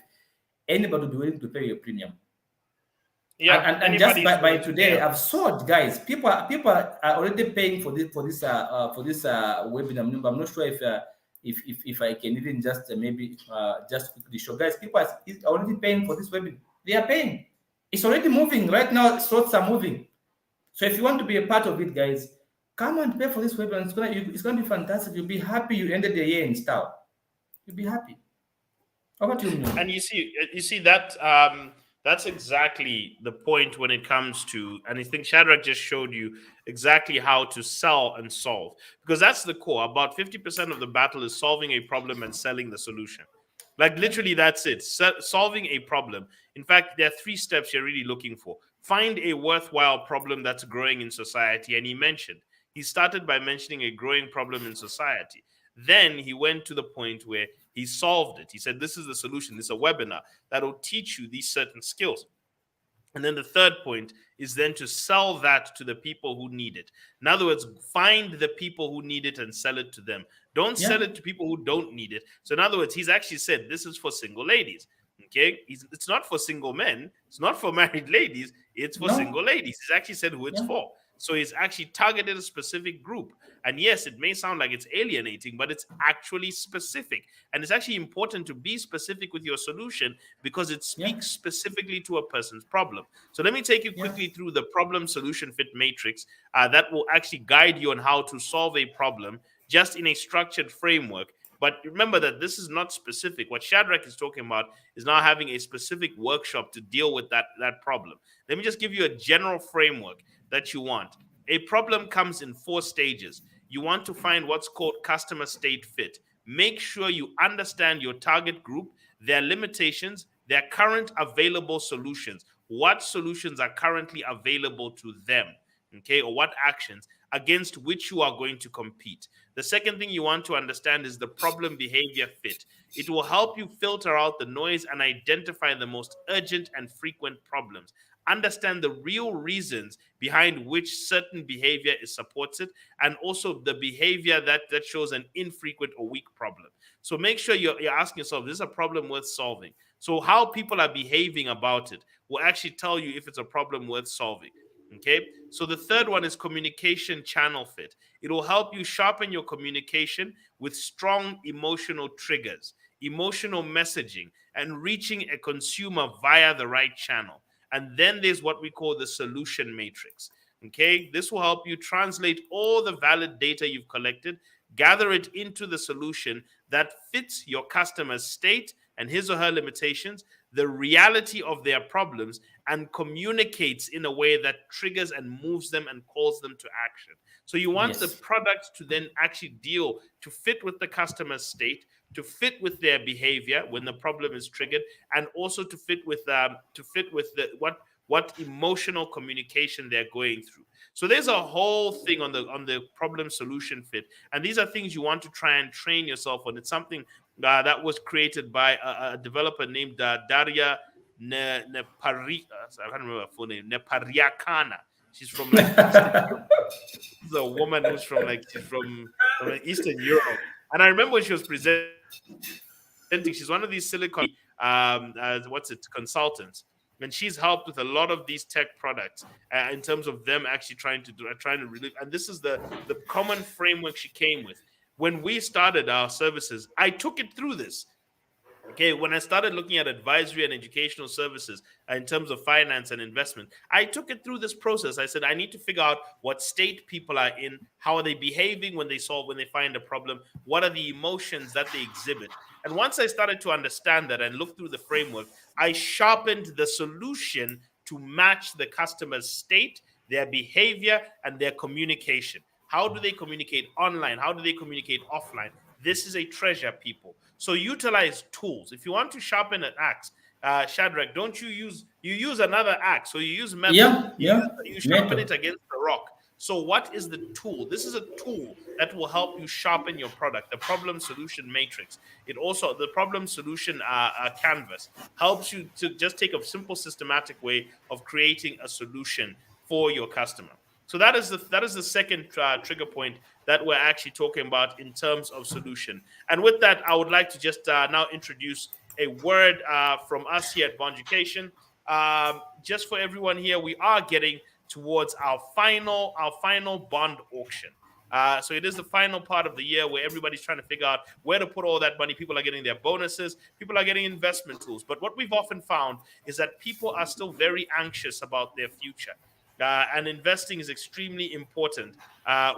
anybody will be willing to pay your premium. Yeah, and just by today, I've sold, guys. People are already paying for this webinar. I'm not sure if I can even just maybe just quickly show, guys. People are already paying for this webinar. They are paying. It's already moving right now. Slots are moving. So if you want to be a part of it, guys, come and pay for this webinar. It's gonna be fantastic. You'll be happy. You ended the year in style. You'll be happy. How about you, Mnu? And you see that that's exactly the point when it comes to, and I think Shadrach just showed you exactly how to sell and solve, because that's the core. About 50% of the battle is solving a problem and selling the solution. Like literally, that's it. Solving a problem. In fact, there are 3 steps you're really looking for. Find a worthwhile problem that's growing in society, and he started by mentioning a growing problem in society. Then he went to the point where he solved it. He said, this is the solution. This is a webinar that will teach you these certain skills. And then the third point is then to sell that to the people who need it. In other words, find the people who need it and sell it to them. Don't sell it to people who don't need it. So in other words, he's actually said this is for single ladies. Okay, it's not for single men. It's not for married ladies. It's for single ladies. He's actually said who it's for. So he's actually targeted a specific group. And yes, it may sound like it's alienating, but it's actually specific. And it's actually important to be specific with your solution because it speaks specifically to a person's problem. So let me take you quickly through the problem solution fit matrix that will actually guide you on how to solve a problem just in a structured framework. But remember that this is not specific. What Shadrach is talking about is now having a specific workshop to deal with that problem. Let me just give you a general framework that you want. A problem comes in 4 stages. You want to find what's called customer state fit. Make sure you understand your target group, their limitations, their current available solutions. What solutions are currently available to them? Okay, or what actions? against which you are going to compete. The second thing you want to understand is the problem behavior fit. It will help you filter out the noise and identify the most urgent and frequent problems. Understand the real reasons behind which certain behavior is supported, and also the behavior that shows an infrequent or weak problem. So make sure you're asking yourself, this is a problem worth solving. So how people are behaving about it will actually tell you if it's a problem worth solving. Okay. So the third one is communication channel fit. It will help you sharpen your communication with strong emotional triggers, emotional messaging, and reaching a consumer via the right channel. And then there's what we call the solution matrix. Okay. This will help you translate all the valid data you've collected, gather it into the solution that fits your customer's state and his or her limitations, the reality of their problems, and communicates in a way that triggers and moves them and calls them to action. So you want the Yes. product to then actually deal to fit with the customer's state, to fit with their behavior when the problem is triggered, and also to fit with the what emotional communication they're going through. So there's a whole thing on the problem solution fit, and these are things you want to try and train yourself on. It's something that was created by a developer named Daria I can't remember her full name. Nepariakana. She's from like Eastern Europe. She's a woman who's from like she's from like Eastern Europe. And I remember when she was presenting, she's one of these Silicon consultants, and she's helped with a lot of these tech products in terms of them actually trying to relieve. And this is the common framework she came with. When we started our services, I took it through this. Okay, when I started looking at advisory and educational services in terms of finance and investment, I took it through this process. I said, I need to figure out what state people are in, how are they behaving when they find a problem, what are the emotions that they exhibit. And once I started to understand that and look through the framework, I sharpened the solution to match the customer's state, their behavior, and their communication. How do they communicate online? How do they communicate offline? This is a treasure, people. So utilize tools. If you want to sharpen an axe, Shadrach, don't you use another axe? So you use metal. Yeah, You yeah. you sharpen Metal. it against the rock. So what is the tool? This is a tool that will help you sharpen your product. The problem solution matrix. It also the problem solution canvas helps you to just take a simple systematic way of creating a solution for your customer. So that is the second trigger point that we're actually talking about in terms of solution. And with that, I would like to just now introduce a word from us here at Bond Education. Just for everyone here, we are getting towards our final bond auction. So it is the final part of the year where everybody's trying to figure out where to put all that money. People are getting their bonuses, people are getting investment tools. But what we've often found is that people are still very anxious about their future. And investing is extremely important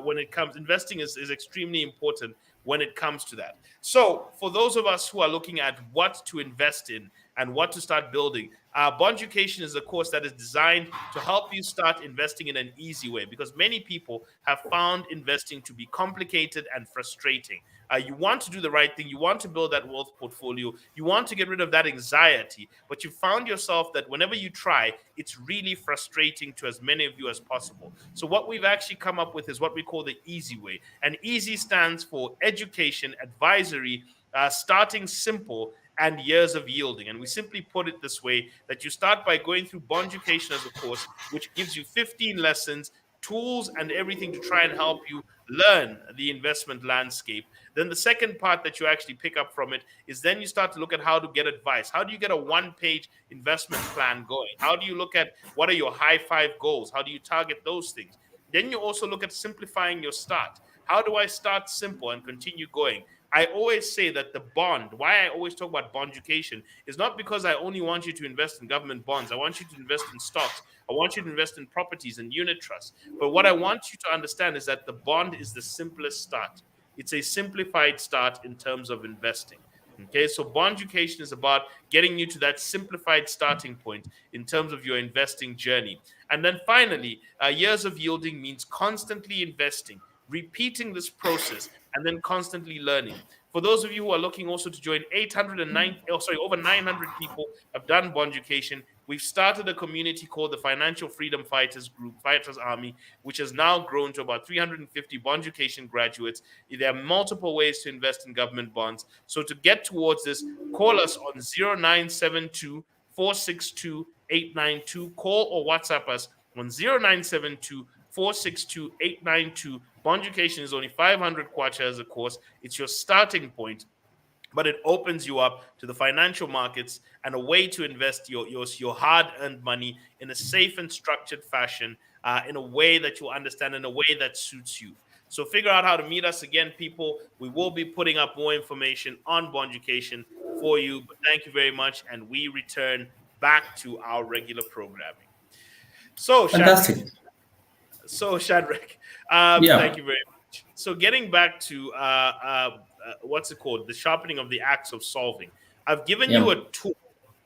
when it comes. Investing is extremely important when it comes to that. So, for those of us who are looking at what to invest in and what to start building, Bond Education is a course that is designed to help you start investing in an easy way, because many people have found investing to be complicated and frustrating. You want to do the right thing. You want to build that wealth portfolio. You want to get rid of that anxiety, but you found yourself that whenever you try, it's really frustrating to as many of you as possible. So, what we've actually come up with is what we call the easy way. And easy stands for education, advisory, starting simple, and years of yielding. And we simply put it this way, that you start by going through Bond Education as a course, which gives you 15 lessons, tools, and everything to try and help you learn the investment landscape. Then the second part that you actually pick up from it is then you start to look at how to get advice. How do you get a one-page investment plan going? How do you look at what are your high five goals? How do you target those things? Then you also look at simplifying your start. How do I start simple and continue going? I always say that the bond, why I always talk about bond education, is not because I only want you to invest in government bonds. I want you to invest in stocks. I want you to invest in properties and unit trusts. But what I want you to understand is that the bond is the simplest start. It's a simplified start in terms of investing. Okay, so bond education is about getting you to that simplified starting point in terms of your investing journey. And then finally, years of yielding means constantly investing, repeating this process, and then constantly learning. For those of you who are looking also to join, 809, oh, sorry, over 900 people have done Bonducation. We've started a community called the Financial Freedom Fighters Group, Fighters Army, which has now grown to about 350 Bonducation graduates. There are multiple ways to invest in government bonds. So to get towards this, call us on 0972 462 892. Call or WhatsApp us on 0972 462 892. Bonducation is only 500 kwacha as a course. It's your starting point, but it opens you up to the financial markets and a way to invest your hard-earned money in a safe and structured fashion, in a way that you understand, in a way that suits you. So figure out how to meet us again, people. We will be putting up more information on Bonducation for you. But thank you very much, and we return back to our regular programming. So, Shadrach. Fantastic. Thank Yeah. you very much. So, getting back to what's it called? The sharpening of the axe of solving. I've given you Yeah. a tool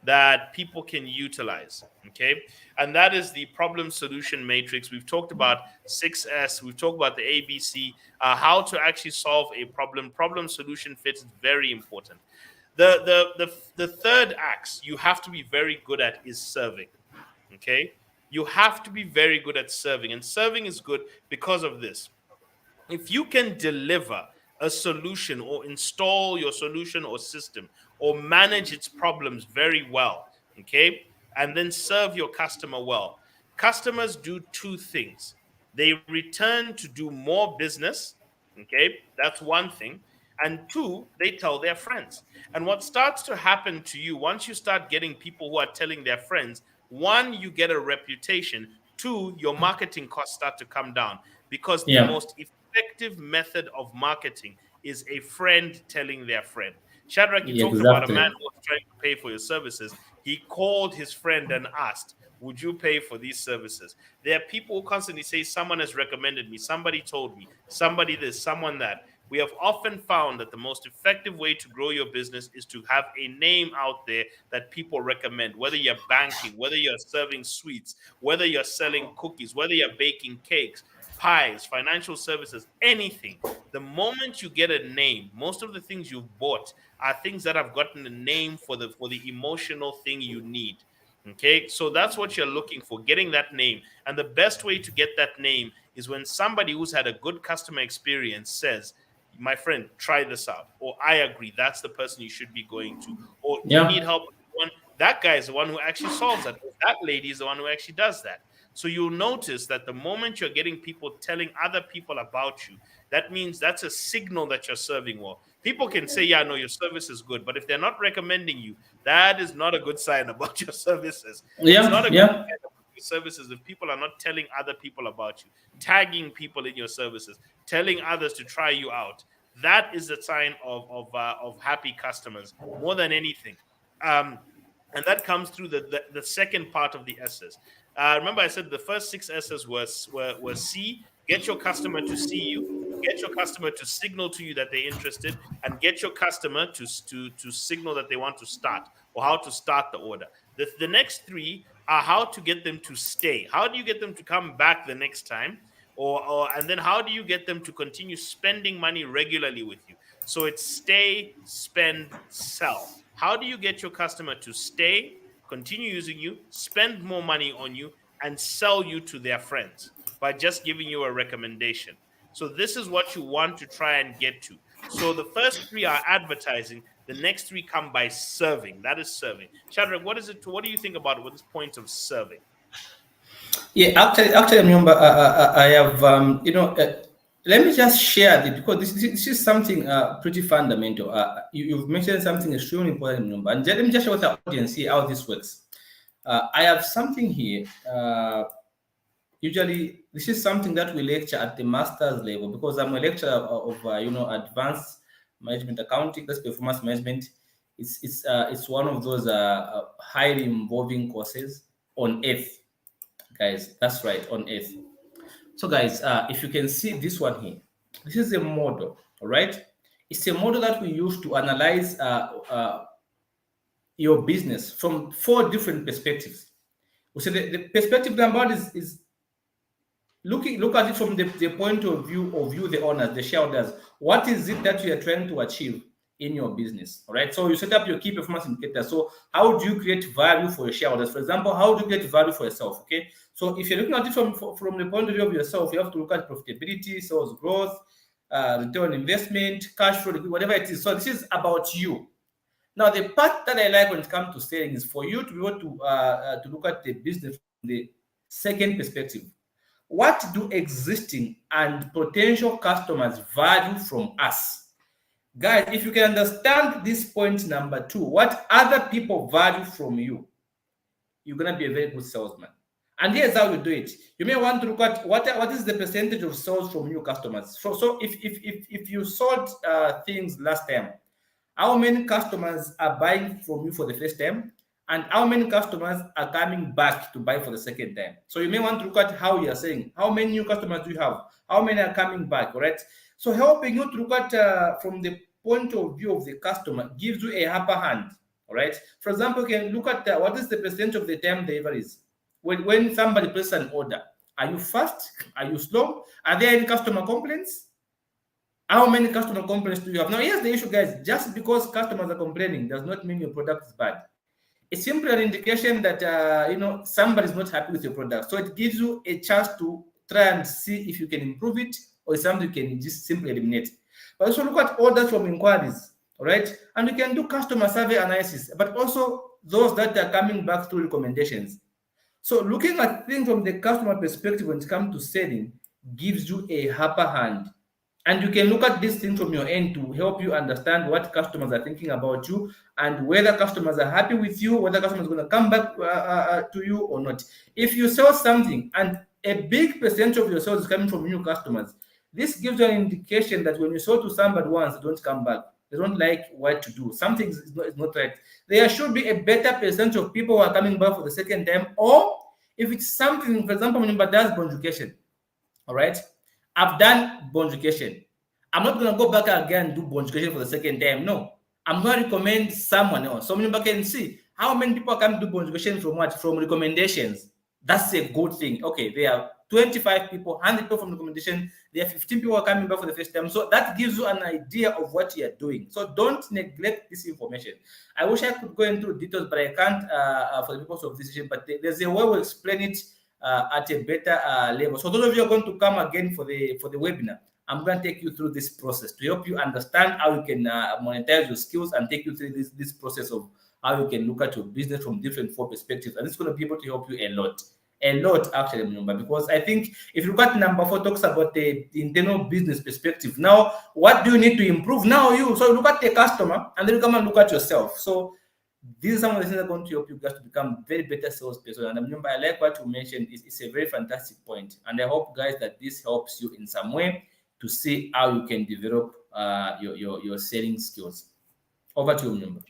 that people can utilize. Okay. And that is the problem solution matrix. We've talked about 6S, we've talked about the ABC, how to actually solve a problem. Problem solution fit is very important. The third axe you have to be very good at is serving. Okay. You have to be very good at serving. And serving is good because of this. If you can deliver a solution or install your solution or system or manage its problems very well, okay, and then serve your customer well, customers do two things. They return to do more business, okay, that's one thing. And two, they tell their friends. And what starts to happen to you once you start getting people who are telling their friends, one, you get a reputation. Two, your marketing costs start to come down because the Yeah. most effective method of marketing is a friend telling their friend. Shadrach, you Yeah, talked about a man exactly. who was trying to pay for your services. He called his friend and asked, would you pay for these services? There are people who constantly say, someone has recommended me, somebody told me, somebody this, someone that. We have often found that the most effective way to grow your business is to have a name out there that people recommend, whether you're banking, whether you're serving sweets, whether you're selling cookies, whether you're baking cakes, pies, financial services, anything. The moment you get a name, most of the things you've bought are things that have gotten a name for the emotional thing you need. Okay, so that's what you're looking for, getting that name. And the best way to get that name is when somebody who's had a good customer experience says, my friend, try this out, or I agree, that's the person you should be going to, or you need Yeah. help with one, that guy is the one who actually solves that, or that lady is the one who actually does that. So you'll notice that the moment you're getting people telling other people about you, that means that's a signal that you're serving well. People can say, yeah, no, your service is good, but if they're not recommending you, that is not a good sign about your services. It's Yeah. not a good Yeah. sign about your services if people are not telling other people about you, tagging people in your services, telling others to try you out. That is a sign of happy customers more than anything. Um, and that comes through the second part of the S's. Remember, I said the first six S's were C, get your customer to see you, get your customer to signal to you that they're interested, and get your customer to signal that they want to start, or how to start the order. The next three are how to get them to stay. How do you get them to come back the next time? Or and then how do you get them to continue spending money regularly with you? So it's stay, spend, sell. How do you get your customer to stay, continue using you, spend more money on you, and sell you to their friends by just giving you a recommendation? So this is what you want to try and get to. So the first three are advertising. The next three come by serving. That is serving. Shadrach, what is it? What do you think about this point of serving? Yeah, actually, I remember I have, let me just share this because this is something pretty fundamental. You've mentioned something extremely important, remember, and let me just show the audience here how this works. I have something here. Usually, this is something that we lecture at the master's level because I'm a lecturer of advanced management accounting, that's performance management. It's one of those highly involving courses on earth, guys. That's right, on earth. So guys, if you can see this one here, this is a model. All right, it's a model that we use to analyze your business from four different perspectives. We say the perspective number one is look at it from the point of view of you, the owners, the shareholders. What is it that you are trying to achieve? in your business. All right. So you set up your key performance indicator. So how do you create value for your shareholders? For example, how do you create value for yourself? Okay. So if you're looking at it from the point of view of yourself, you have to look at profitability, sales growth, return on investment, cash flow, whatever it is. So this is about you. Now, the part that I like when it comes to selling is for you to be able to look at the business from the second perspective. What do existing and potential customers value from us? Guys, if you can understand this point number two, what other people value from you, you're going to be a very good salesman. And here's how you do it. You may want to look at what is the percentage of sales from new customers. So if you sold things last time, how many customers are buying from you for the first time, and how many customers are coming back to buy for the second time? So you may want to look at how you are saying, how many new customers do you have, how many are coming back, all right? So helping you to look at from the point of view of the customer gives you a upper hand, all right? For example, you can look at what is the percentage of the time deliveries when somebody places an order. Are you fast? Are you slow? Are there any customer complaints? How many customer complaints do you have? Now, here's the issue, guys. Just because customers are complaining does not mean your product is bad. It's simply an indication that somebody's not happy with your product. So it gives you a chance to try and see if you can improve it or something you can just simply eliminate. But also look at orders from inquiries, all right? And you can do customer survey analysis, but also those that are coming back through recommendations. So looking at things from the customer perspective when it comes to selling gives you a upper hand. And you can look at these things from your end to help you understand what customers are thinking about you and whether customers are happy with you, whether customers are going to come back to you or not. If you sell something and a big percentage of your sales is coming from new customers, this gives you an indication that when you sell to somebody once, they don't come back. They don't like what to do. Something is not right. There should be a better percentage of people who are coming back for the second time, or if it's something, for example, when does bond education, all right? I've done bond education. I'm not going to go back again and do bond education for the second time. No. I'm going to recommend someone else. So many people can see how many people can do bond education from what? From recommendations. That's a good thing. Okay, there are 25 people, 100 people from recommendation. There are 15 people coming back for the first time. So that gives you an idea of what you are doing. So don't neglect this information. I wish I could go into details, but I can't for the purpose of this session. But there's a way we explain it at a better level. So those of you are going to come again for the webinar, I'm going to take you through this process to help you understand how you can monetize your skills and take you through this process of how you can look at your business from different four perspectives. And it's going to be able to help you a lot actually, remember, because I think if you look at number 4 talks about the internal business perspective. Now, what do you need to improve? Now you look at the customer and then you come and look at yourself. So these are some of the things that are going to help you guys to become very better salesperson. And remember, I like what you mentioned. It's a very fantastic point. And I hope, guys, that this helps you in some way to see how you can develop your selling skills. Over to you, remember.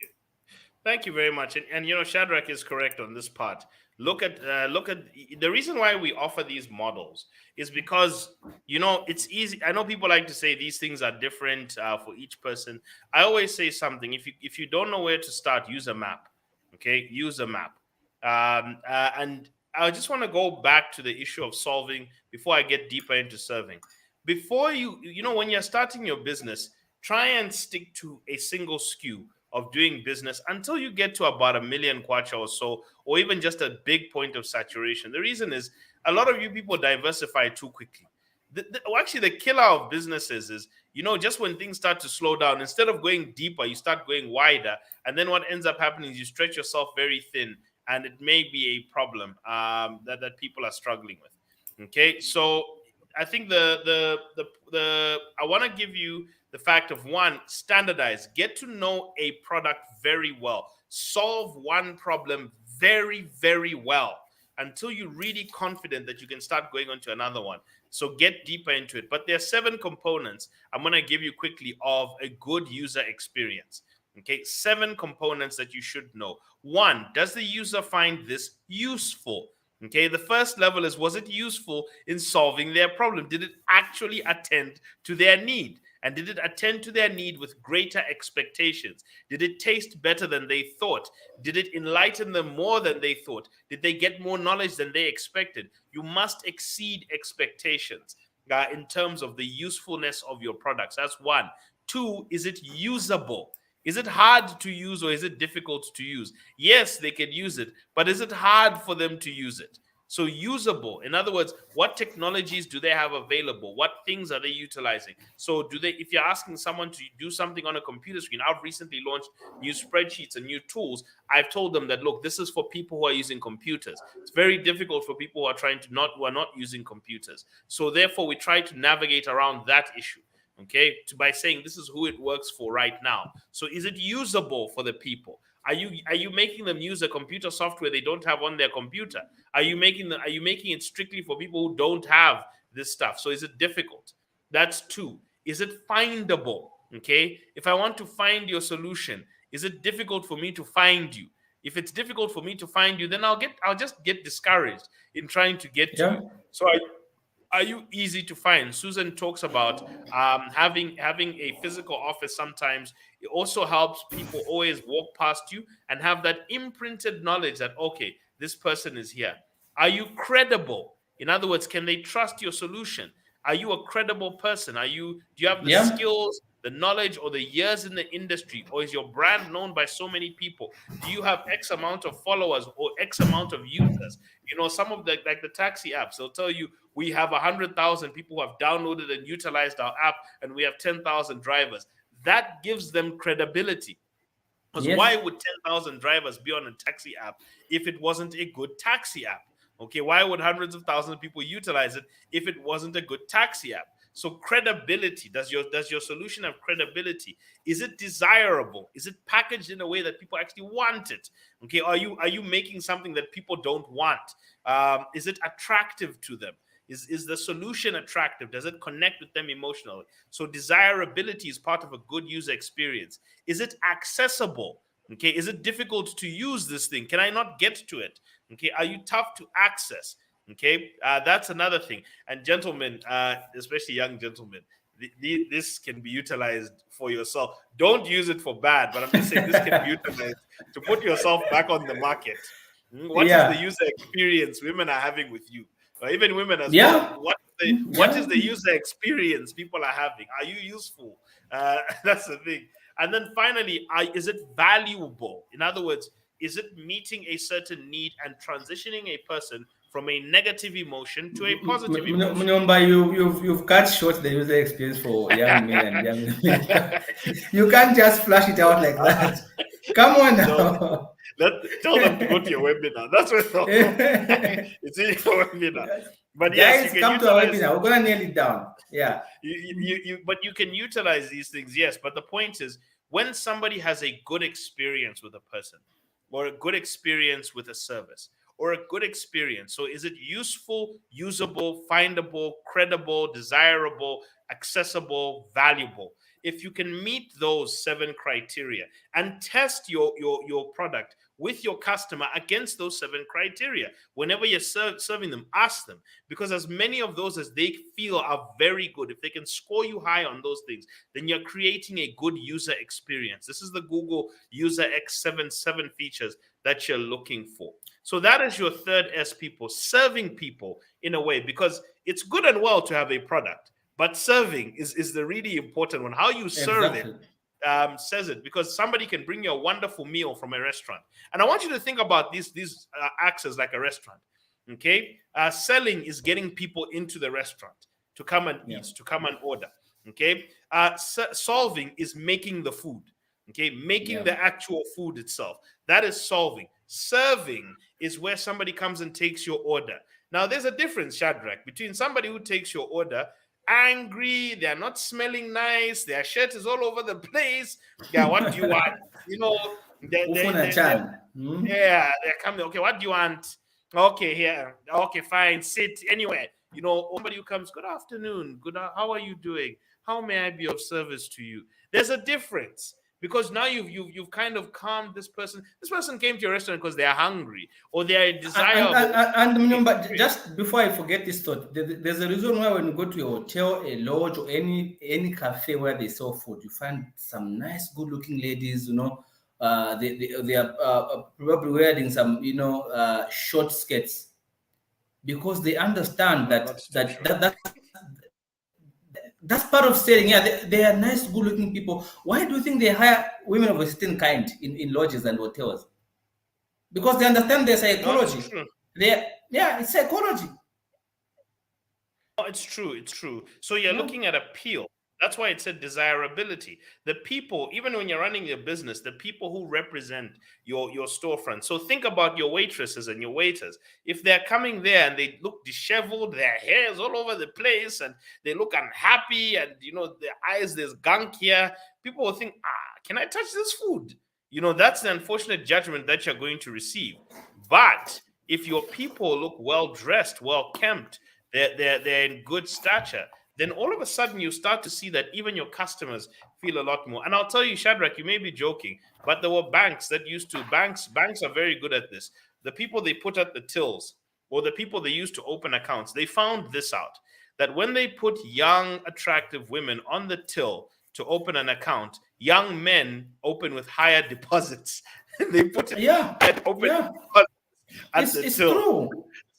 Thank you very much. And Shadrach is correct on this part. Look at the reason why we offer these models is because it's easy. I know people like to say these things are different for each person. I always say something. If you don't know where to start, use a map. Okay, use a map. And I just want to go back to the issue of solving before I get deeper into serving. Before when you're starting your business, try and stick to a single SKU of doing business until you get to about 1 million kwacha or so, or even just a big point of saturation. The reason is a lot of you people diversify too quickly. Actually, the killer of businesses is, just when things start to slow down, instead of going deeper, you start going wider. And then what ends up happening is you stretch yourself very thin, and it may be a problem that people are struggling with. Okay, so I think the I want to give you the fact of one, standardize, get to know a product very well, solve one problem very, very well until you're really confident that you can start going on to another one. So get deeper into it. But there are 7 components I'm going to give you quickly of a good user experience. Okay, 7 components that you should know. 1, does the user find this useful? Okay, the first level is, was it useful in solving their problem? Did it actually attend to their need? And did it attend to their need with greater expectations? Did it taste better than they thought? Did it enlighten them more than they thought? Did they get more knowledge than they expected? You must exceed expectations in terms of the usefulness of your products. That's 1. 2, is it usable? Is it hard to use or is it difficult to use? Yes, they can use it, but is it hard for them to use it? So usable. In other words, what technologies do they have available? What things are they utilizing? So do they, if you're asking someone to do something on a computer screen, I've recently launched new spreadsheets and new tools. I've told them that, look, this is for people who are using computers. It's very difficult for people who are who are not using computers. So therefore, we try to navigate around that issue. Okay, by saying this is who it works for right now. So is it usable for the people? Are you making them use a computer software they don't have on their computer? Are you making it strictly for people who don't have this stuff? So is it difficult? That's two. Is it findable? Okay, if I want to find your solution, is it difficult for me to find you? If it's difficult for me to find you, then I'll just get discouraged in trying to get to you. Yeah. So are you easy to find? Susan talks about having a physical office. Sometimes it also helps people always walk past you and have that imprinted knowledge that, okay, this person is here. Are you credible? In other words, can they trust your solution? Are you a credible person? Do you have the Yeah. skills, the knowledge, or the years in the industry? Or is your brand known by so many people? Do you have X amount of followers or X amount of users? Some of the, like the taxi apps, they'll tell you we have 100,000 people who have downloaded and utilized our app, and we have 10,000 drivers. That gives them credibility. Because Yes. why would 10,000 drivers be on a taxi app if it wasn't a good taxi app? Okay, why would hundreds of thousands of people utilize it if it wasn't a good taxi app? So credibility, does your solution have credibility? Is it desirable? Is it packaged in a way that people actually want it? Okay, are you making something that people don't want? Is it attractive to them? Is the solution attractive? Does it connect with them emotionally? So desirability is part of a good user experience. Is it accessible? Okay, is it difficult to use this thing? Can I not get to it? Okay, are you tough to access? Okay, that's another thing. And gentlemen, especially young gentlemen, this can be utilized for yourself. Don't use it for bad, but I'm just saying this can be utilized to put yourself back on the market. What is the Yeah. user experience women are having with you? Or even women as well. Yeah. What is Yeah. the user experience people are having? Are you useful? That's the thing. And then finally, is it valuable? In other words, is it meeting a certain need and transitioning a person from a negative emotion to a positive emotion? Mnyomba, you've cut short the user experience for young men and young women. You can't just flash it out like that. Come on So now. tell them to go to your webinar. That's what they'll go. It's in your webinar. But yes, you Guys, can come to our utilize webinar. We're gonna nail it down. Yeah. but you can utilize these things, yes. But the point is, when somebody has a good experience with a person, or a good experience with a service, or a good experience, so is it useful, usable, findable, credible, desirable, accessible, valuable? If you can meet those 7 criteria and test your product with your customer against those 7 criteria, whenever you're serving them, ask them, because as many of those as they feel are very good, if they can score you high on those things, then you're creating a good user experience. This is the Google User X77 features that you're looking for. So that is your third S, people, serving people in a way, because it's good and well to have a product, but serving is the really important one. How you serve it Exactly. says it, because somebody can bring you a wonderful meal from a restaurant. And I want you to think about these acts as like a restaurant. Okay, selling is getting people into the restaurant to come and Yeah. eat, to come and order. Okay, solving is making the food. Okay, making Yeah. the actual food itself. That is solving. Serving is where somebody comes and takes your order. Now, there's a difference, Shadrach, between somebody who takes your order angry, they're not smelling nice, their shirt is all over the place. Yeah, what do you want? You know, Ufuna chan. Hmm? they're coming. Okay, what do you want? Okay, here. Okay, fine. Sit anywhere. Somebody who comes, good afternoon. How are you doing? How may I be of service to you? There's a difference, because now you've kind of calmed this person. This person came to your restaurant because they are hungry, or they are desirable. But just before I forget this thought, there's a reason why when you go to a hotel, a lodge, or any cafe where they sell food, you find some nice, good-looking ladies. They are probably wearing some short skirts, because they understand Not too sure. that's That's part of selling. Yeah, they are nice, good-looking people. Why do you think they hire women of a certain kind in lodges and hotels? Because they understand their No, it's psychology. true. Yeah, it's psychology. No, it's true. It's true. So you're Yeah, looking at appeal. That's why it said desirability. The people, even when you're running your business, the people who represent your storefront. So think about your waitresses and your waiters. If they're coming there and they look disheveled, their hair is all over the place, and they look unhappy, and their eyes, there's gunk here, people will think, can I touch this food? That's the unfortunate judgment that you're going to receive. But if your people look well dressed, well kempt, they're in good stature, then all of a sudden you start to see that even your customers feel a lot more. And I'll tell you, Shadrach, you may be joking, but there were banks that used to banks are very good at this. The people they put at the tills, or the people they used to open accounts, they found this out, that when they put young attractive women on the till to open an account, young men open with higher deposits. They put it yeah, at open yeah. at the It's till. true.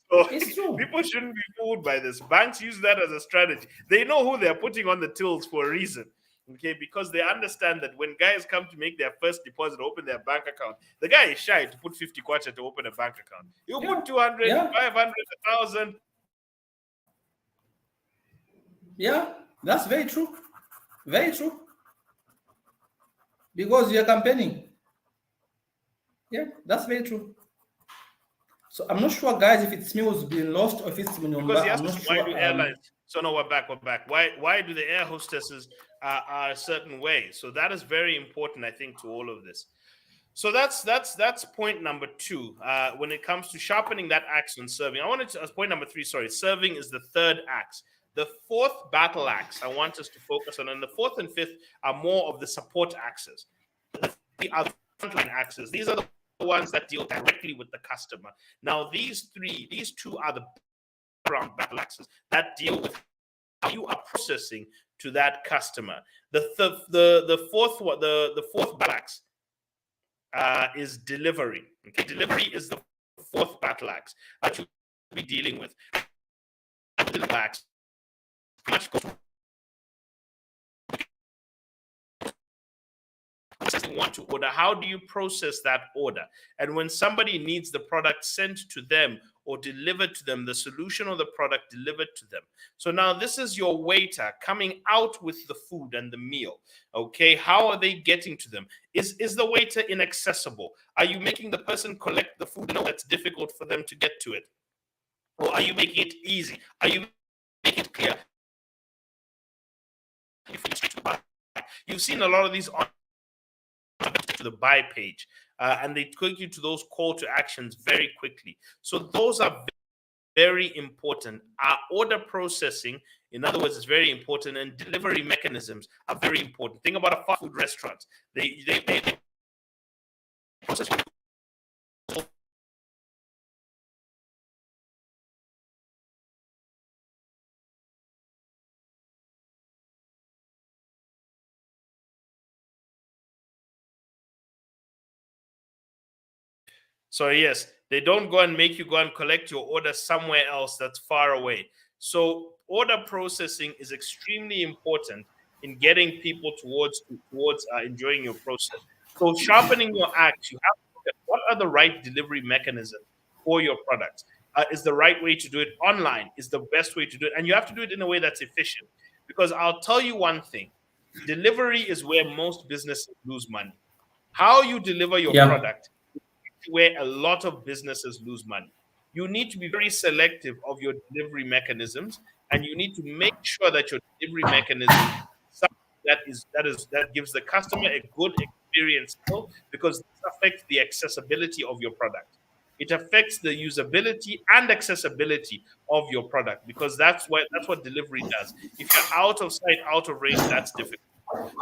So It's true. people shouldn't be fooled by this. Banks use that as a strategy. They know who they're putting on the tills for a reason. Okay, because they understand that when guys come to make their first deposit, open their bank account, the guy is shy to put 50 kwacha to open a bank account. You Yeah, put 200, yeah, 500, 1,000. yeah. That's very true. Very true. Because you're campaigning. Yeah, that's very true. So I'm not sure, guys, if it's me who's been lost or if it's Because he Munyumba. I'm asked not us, why sure. do airlines? So no, we're back. We're back. Why do the air hostesses are a certain way? So that is very important, I think, to all of this. So that's point number two. When it comes to sharpening that axe when serving, I wanted to point number three. Sorry, serving is the third axe. The fourth battle axe I want us to focus on, and the fourth and fifth are more of the support axes. The other frontline axes. These are the ones that deal directly with the customer. Now, these two are the background battle axes that deal with how you are processing to that customer. The fourth battle axe is delivery. Okay, delivery is the fourth battle axe that you'll be dealing with. The axe much want to order. How do you process that order? And when somebody needs the product sent to them or delivered to them, the solution or the product delivered to them. So now this is your waiter coming out with the food and the meal. Okay, how are they getting to them? Is the waiter inaccessible? Are you making the person collect the food? No, that's difficult for them to get to it. Or are you making it easy? Are you making it clear? You've seen a lot of these on to the buy page, and they take you to those call to actions very quickly. So those are very important. Our order processing, in other words, is very important, and delivery mechanisms are very important. Think about a fast food restaurant. They process So yes, they don't go and make you go and collect your order somewhere else that's far away. So order processing is extremely important in getting people towards enjoying your process. So sharpening your axe, you have to look at what are the right delivery mechanisms for your products. Is the right way to do it online? Is the best way to do it, and you have to do it in a way that's efficient. Because I'll tell you one thing: delivery is where most businesses lose money. How you deliver your Yeah, product where a lot of businesses lose money. You need to be very selective of your delivery mechanisms, and you need to make sure that your delivery mechanism something that gives the customer a good experience still, because this affects the accessibility of your product. It affects the usability and accessibility of your product, because that's what delivery does. If you're out of sight, out of range, that's difficult.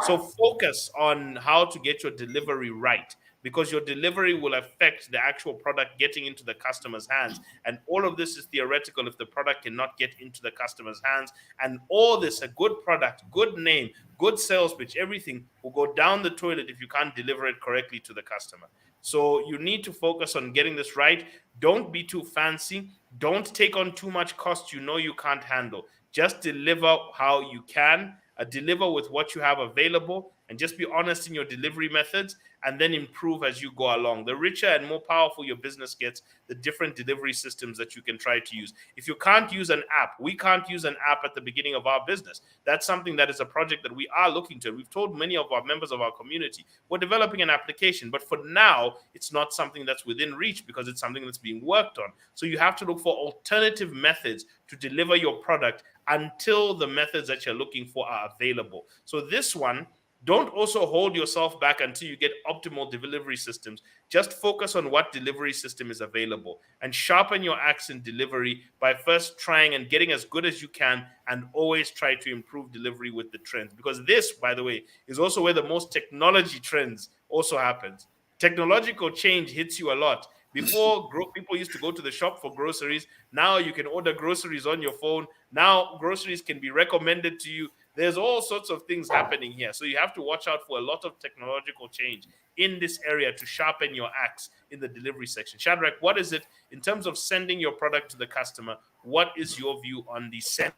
So focus on how to get your delivery right, because your delivery will affect the actual product getting into the customer's hands. And all of this is theoretical if the product cannot get into the customer's hands. And all this, a good product, good name, good sales pitch, everything will go down the toilet if you can't deliver it correctly to the customer. So you need to focus on getting this right. Don't be too fancy. Don't take on too much cost you know you can't handle. Just deliver how you can, deliver with what you have available, and just be honest in your delivery methods, and then improve as you go along. The richer and more powerful your business gets, the different delivery systems that you can try to use. If you can't use an app, we can't use an app at the beginning of our business. That's something that is a project that we are looking to. We've told many of our members of our community we're developing an application, but for now, it's not something that's within reach because it's something that's being worked on. So you have to look for alternative methods to deliver your product until the methods that you're looking for are available. So this one, don't also hold yourself back until you get optimal delivery systems. Just focus on what delivery system is available and sharpen your axe in delivery by first trying and getting as good as you can, and always try to improve delivery with the trends. Because this, by the way, is also where the most technology trends also happens. Technological change hits you a lot. Before, people used to go to the shop for groceries. Now you can order groceries on your phone. Now groceries can be recommended to you. There's all sorts of things happening here. So you have to watch out for a lot of technological change in this area to sharpen your axe in the delivery section. Shadrach, what is it in terms of sending your product to the customer? What is your view on the send?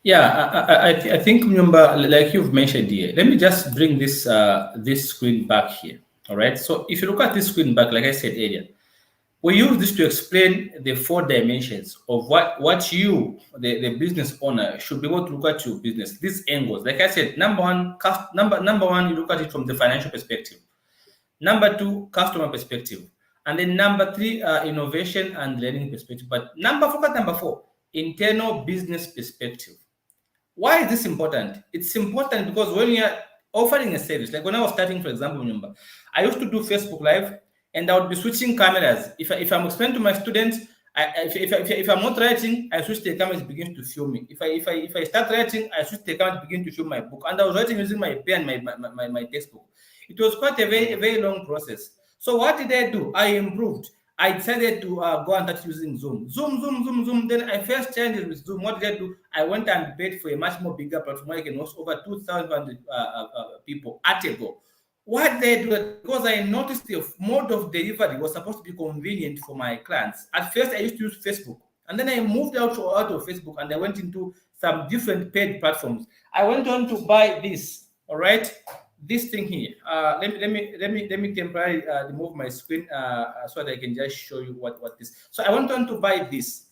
Yeah, I think, remember, like you've mentioned here, let me just bring this screen back here. All right. So if you look at this screen back, like I said earlier, we use this to explain the 4 dimensions of what you, the business owner, should be able to look at your business. These angles, like I said, number one, you look at it from the financial perspective. Number 2, customer perspective. And then number 3, innovation and learning perspective. But number 4, internal business perspective. Why is this important? It's important because when you're offering a service, like when I was starting, for example, remember, I used to do Facebook Live, and I would be switching cameras. If I'm explaining to my students, if I'm not writing, I switch the camera, it begins to film me. If I start writing, I switch the camera, begin to film my book. And I was writing using my pen, my textbook. It was quite a very long process. So what did I do? I improved. I decided to go and start using Zoom. Zoom. Then I first changed with Zoom. What did I do? I went and paid for a much more bigger platform where I can host over 2,000 people at a go. What they do, because I noticed the mode of delivery was supposed to be convenient for my clients. At first, I used to use Facebook, and then I moved out of Facebook and I went into some different paid platforms. I went on to buy this. All right, this thing here. Let me temporarily remove my screen so that I can just show you what this. So I went on to buy this.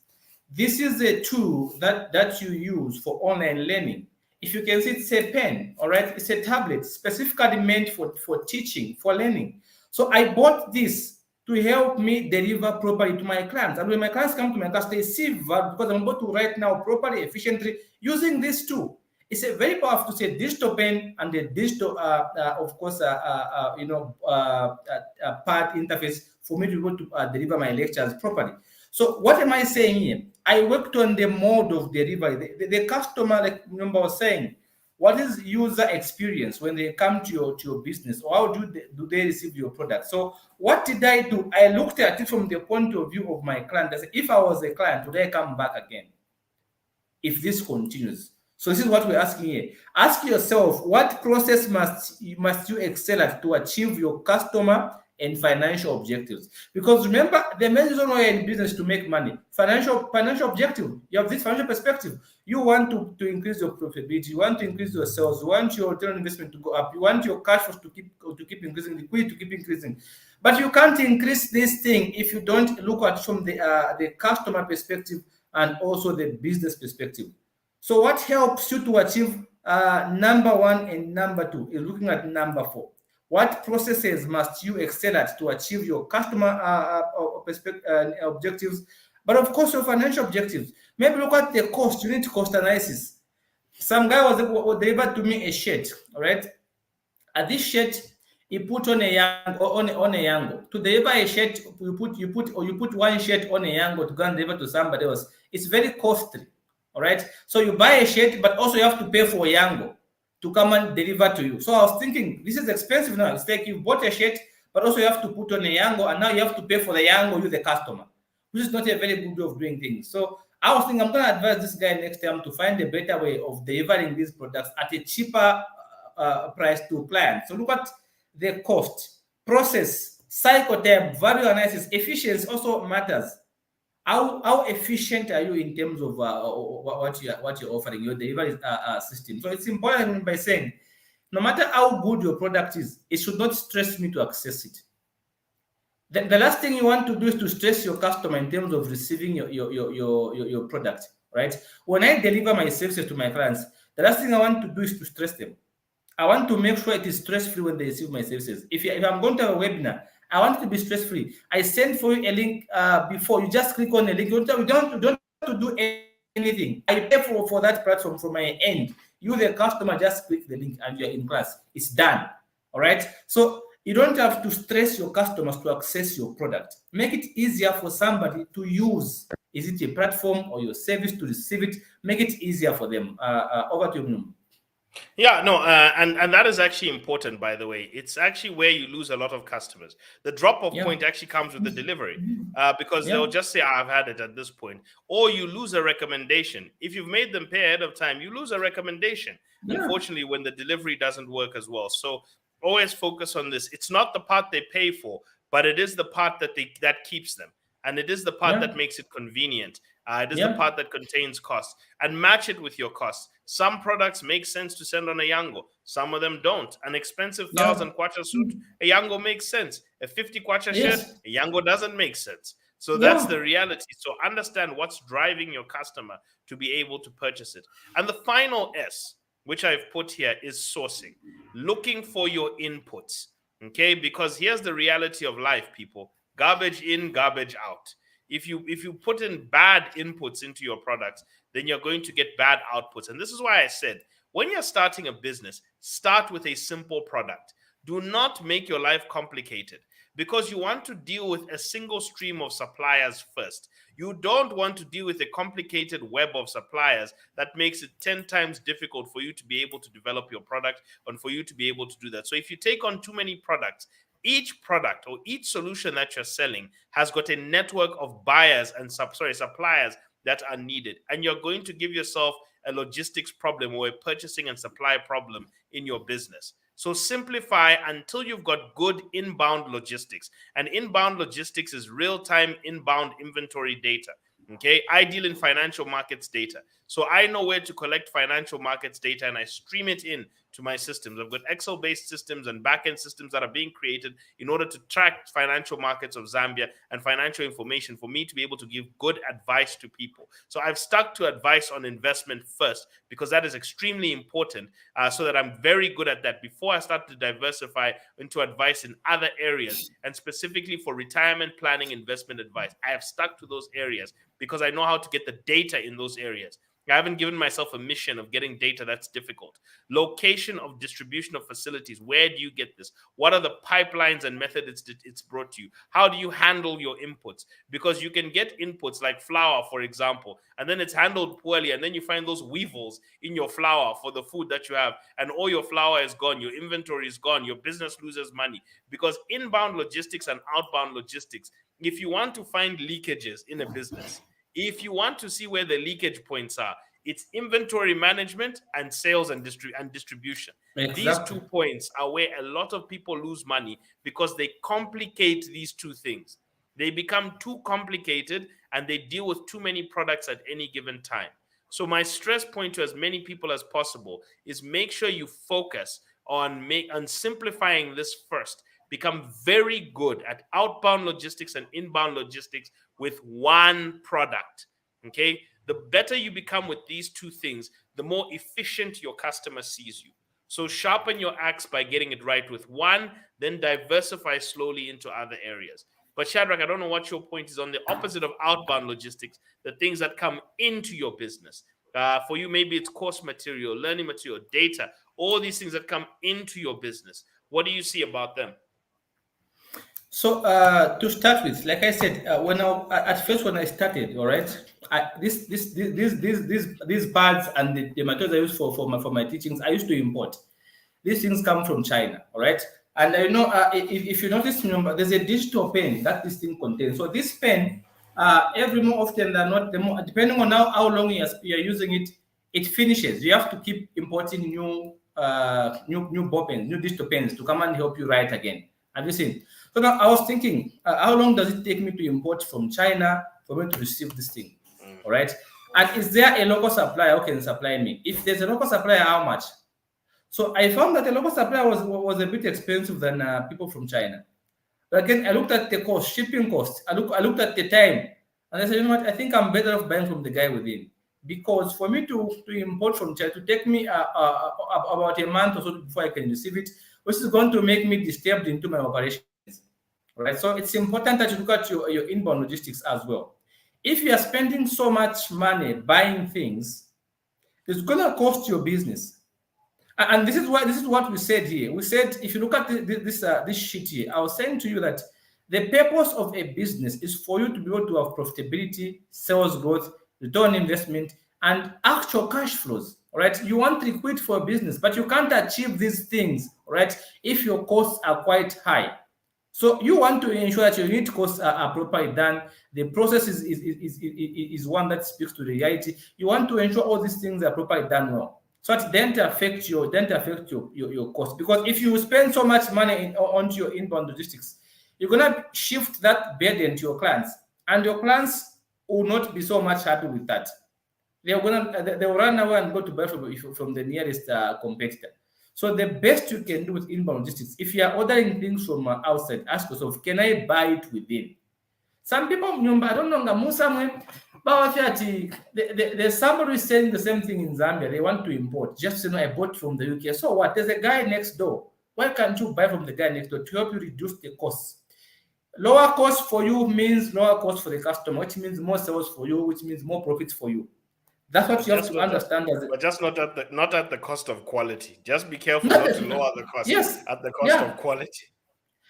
This is a tool that you use for online learning. If you can see, it's a pen, all right? It's a tablet specifically meant for teaching, for learning. So I bought this to help me deliver properly to my clients. And when my clients come to my class, they see value because I'm able to write now properly, efficiently using this tool. It's a very powerful, it's a digital pen and a digital, of course, pad interface for me to be able to deliver my lectures properly. So what am I saying here? I worked on the mode of delivery. The customer, like remember, was saying, what is user experience when they come to your business, or how do they receive your product? So what did I do? I looked at it from the point of view of my client. I said, if I was a client, would I come back again if this continues? So this is what we're asking here. Ask yourself, what process must you excel at to achieve your customer and financial objectives? Because remember, the main reason why you're in business is to make money. Financial objective. You have this financial perspective. You want to increase your profitability. You want to increase your sales. You want your return on investment to go up. You want your cash flows to keep increasing, liquidity to keep increasing. But you can't increase this thing if you don't look at from the customer perspective and also the business perspective. So what helps you to achieve number 1 and number 2 is looking at number 4. What processes must you excel at to achieve your customer objectives, but of course your financial objectives? Maybe look at the cost. You need cost analysis. Some guy was delivered to me a shirt, all right? At this shirt, he put on a yango. To deliver a shirt, you put one shirt on a yango to go and deliver to somebody else. It's very costly. All right. So you buy a shirt, but also you have to pay for a yango to come and deliver to you. So I was thinking, this is expensive now. It's like you bought a shirt, but also you have to put on a yango, and now you have to pay for the yango, you the customer, which is not a very good way of doing things. So I was thinking, I'm going to advise this guy next time to find a better way of delivering these products at a cheaper price to clients. So look at the cost, process, cycle time, value analysis, efficiency also matters. how efficient are you in terms of what you're offering, your delivery system? So it's important by saying, no matter how good your product is, it should not stress me to access it. The last thing you want to do is to stress your customer in terms of receiving your product, right? When I deliver my services to my clients, the last thing I want to do is to stress them. I want to make sure it is stress-free when they receive my services. If I'm going to have a webinar, I want it to be stress-free. I send for you a link before. You just click on the link. You don't have to do anything. I pay for that platform from my end. You, the customer, just click the link and you're in class. It's done. All right? So you don't have to stress your customers to access your product. Make it easier for somebody to use. Is it a platform or your service to receive it? Make it easier for them. Over to you. Yeah, no, and that is actually important, by the way. It's actually where you lose a lot of customers. The drop-off point actually comes with the delivery, because they'll just say, "I've had it at this point," or you lose a recommendation. If you've made them pay ahead of time, you lose a recommendation. Unfortunately, when the delivery doesn't work as well. So always focus on this. It's not the part they pay for, but it is the part that keeps them, and it is the part that makes it convenient. It is the part that contains costs, and match it with your costs. Some products make sense to send on a Yango. Some of them don't. An expensive 1,000 kwacha suit, a Yango makes sense. A 50 kwacha shirt, a Yango doesn't make sense. So that's the reality. So understand what's driving your customer to be able to purchase it. And the final S, which I've put here, is sourcing. Looking for your inputs. Okay, because here's the reality of life, people. Garbage in, garbage out. If you put in bad inputs into your products, then you're going to get bad outputs. And this is why I said, when you're starting a business, start with a simple product. Do not make your life complicated, because you want to deal with a single stream of suppliers first. You don't want to deal with a complicated web of suppliers that makes it 10 times difficult for you to be able to develop your product and for you to be able to do that. So if you take on too many products, each product or each solution that you're selling has got a network of buyers and suppliers that are needed. And you're going to give yourself a logistics problem or a purchasing and supply problem in your business. So simplify until you've got good inbound logistics. And inbound logistics is real-time inbound inventory data. Okay, I deal in financial markets data. So I know where to collect financial markets data and I stream it in to my systems. I've got Excel-based systems and back-end systems that are being created in order to track financial markets of Zambia and financial information for me to be able to give good advice to people. So I've stuck to advice on investment first because that is extremely important, so that I'm very good at that before I start to diversify into advice in other areas, and specifically for retirement planning, investment advice. I have stuck to those areas because I know how to get the data in those areas. I haven't given myself a mission of getting data that's difficult. Location of distribution of facilities. Where do you get this? What are the pipelines and methods it's brought to you? How do you handle your inputs? Because you can get inputs like flour, for example, and then it's handled poorly, and then you find those weevils in your flour for the food that you have, and all your flour is gone, your inventory is gone, your business loses money. Because inbound logistics and outbound logistics, if you want to find leakages in a business, if you want to see where the leakage points are, it's inventory management and sales and distribution. Exactly. These 2 points are where a lot of people lose money because they complicate these two things. They become too complicated and they deal with too many products at any given time. So my stress point to as many people as possible is make sure you focus on simplifying this first. Become very good at outbound logistics and inbound logistics with one product. Okay, the better you become with these two things, the more efficient your customer sees you. So sharpen your axe by getting it right with one, then diversify slowly into other areas. But Shadrach, I don't know what your point is on the opposite of outbound logistics, the things that come into your business. For you, maybe it's course material, learning material, data, all these things that come into your business. What do you see about them? So to start with, like I said, when at first when I started, all right, these pads and the materials I use for my teachings, I used to import. These things come from China, all right. And if you notice, remember, there's a digital pen that this thing contains. So this pen, every more often than not, depending on how long you're using it, it finishes. You have to keep importing new ball pens, new digital pens to come and help you write again. Have you seen? So now I was thinking, how long does it take me to import from China for me to receive this thing. Mm. All right. And is there a local supplier who can supply me? If there's a local supplier, how much? So I found that a local supplier was a bit expensive than people from China. But again, I looked at the cost, shipping cost. I looked at the time, and I said, you know what? I think I'm better off buying from the guy within, because for me to import from China to take me about a month or so before I can receive it, which is going to make me disturbed into my operations. Right. So it's important that you look at your inbound logistics as well. If you are spending so much money buying things, it's gonna cost your business. And this is what we said here. We said, if you look at this sheet here, I was saying to you that the purpose of a business is for you to be able to have profitability, sales growth, return on investment, and actual cash flows. All right, you want liquidity for a business, but you can't achieve these things, all right, if your costs are quite high. So you want to ensure that your unit costs are properly done. The process is one that speaks to reality. You want to ensure all these things are properly done well, so it doesn't affect your cost. Because if you spend so much money onto your inbound logistics, you're gonna shift that burden to your clients, and your clients will not be so much happy with that. They will run away and go to buy from the nearest competitor. So the best you can do with inbound logistics, if you are ordering things from outside, ask yourself, can I buy it within? Some people, I don't know, there's somebody who's saying the same thing in Zambia. They want to import. Just I bought from the UK. So what? There's a guy next door. Why can't you buy from the guy next door to help you reduce the costs? Lower cost for you means lower cost for the customer, which means more sales for you, which means more profits for you. That's what you have to understand. But just not at the cost of quality. Just be careful not to lower the cost at the cost of quality.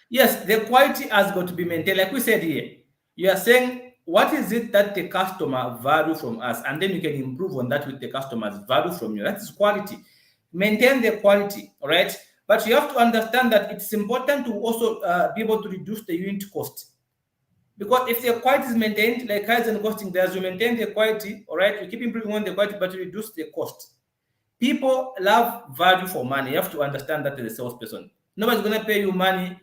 Yes, the quality has got to be maintained. Like we said here, you are saying, what is it that the customer value from us? And then you can improve on that with the customer's value from you. That is quality. Maintain the quality, all right? But you have to understand that it's important to also be able to reduce the unit cost. Because if the quality is maintained, like Kaizen costing does, you maintain the quality, all right? You keep improving on the quality, but you reduce the cost. People love value for money. You have to understand that as a salesperson. Nobody's going to pay you money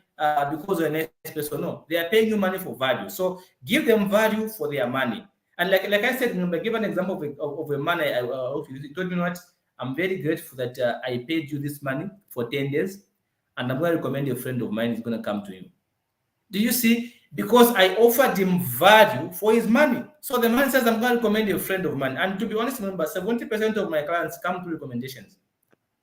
because you're a nice person. No, they are paying you money for value. So give them value for their money. And like I said, give an example of a man I told me what, I'm very grateful that I paid you this money for 10 days, and I'm going to recommend a friend of mine is going to come to you. Do you see? Because I offered him value for his money. So the man says, I'm going to recommend a friend of mine. And to be honest, remember, 70% of my clients come through recommendations.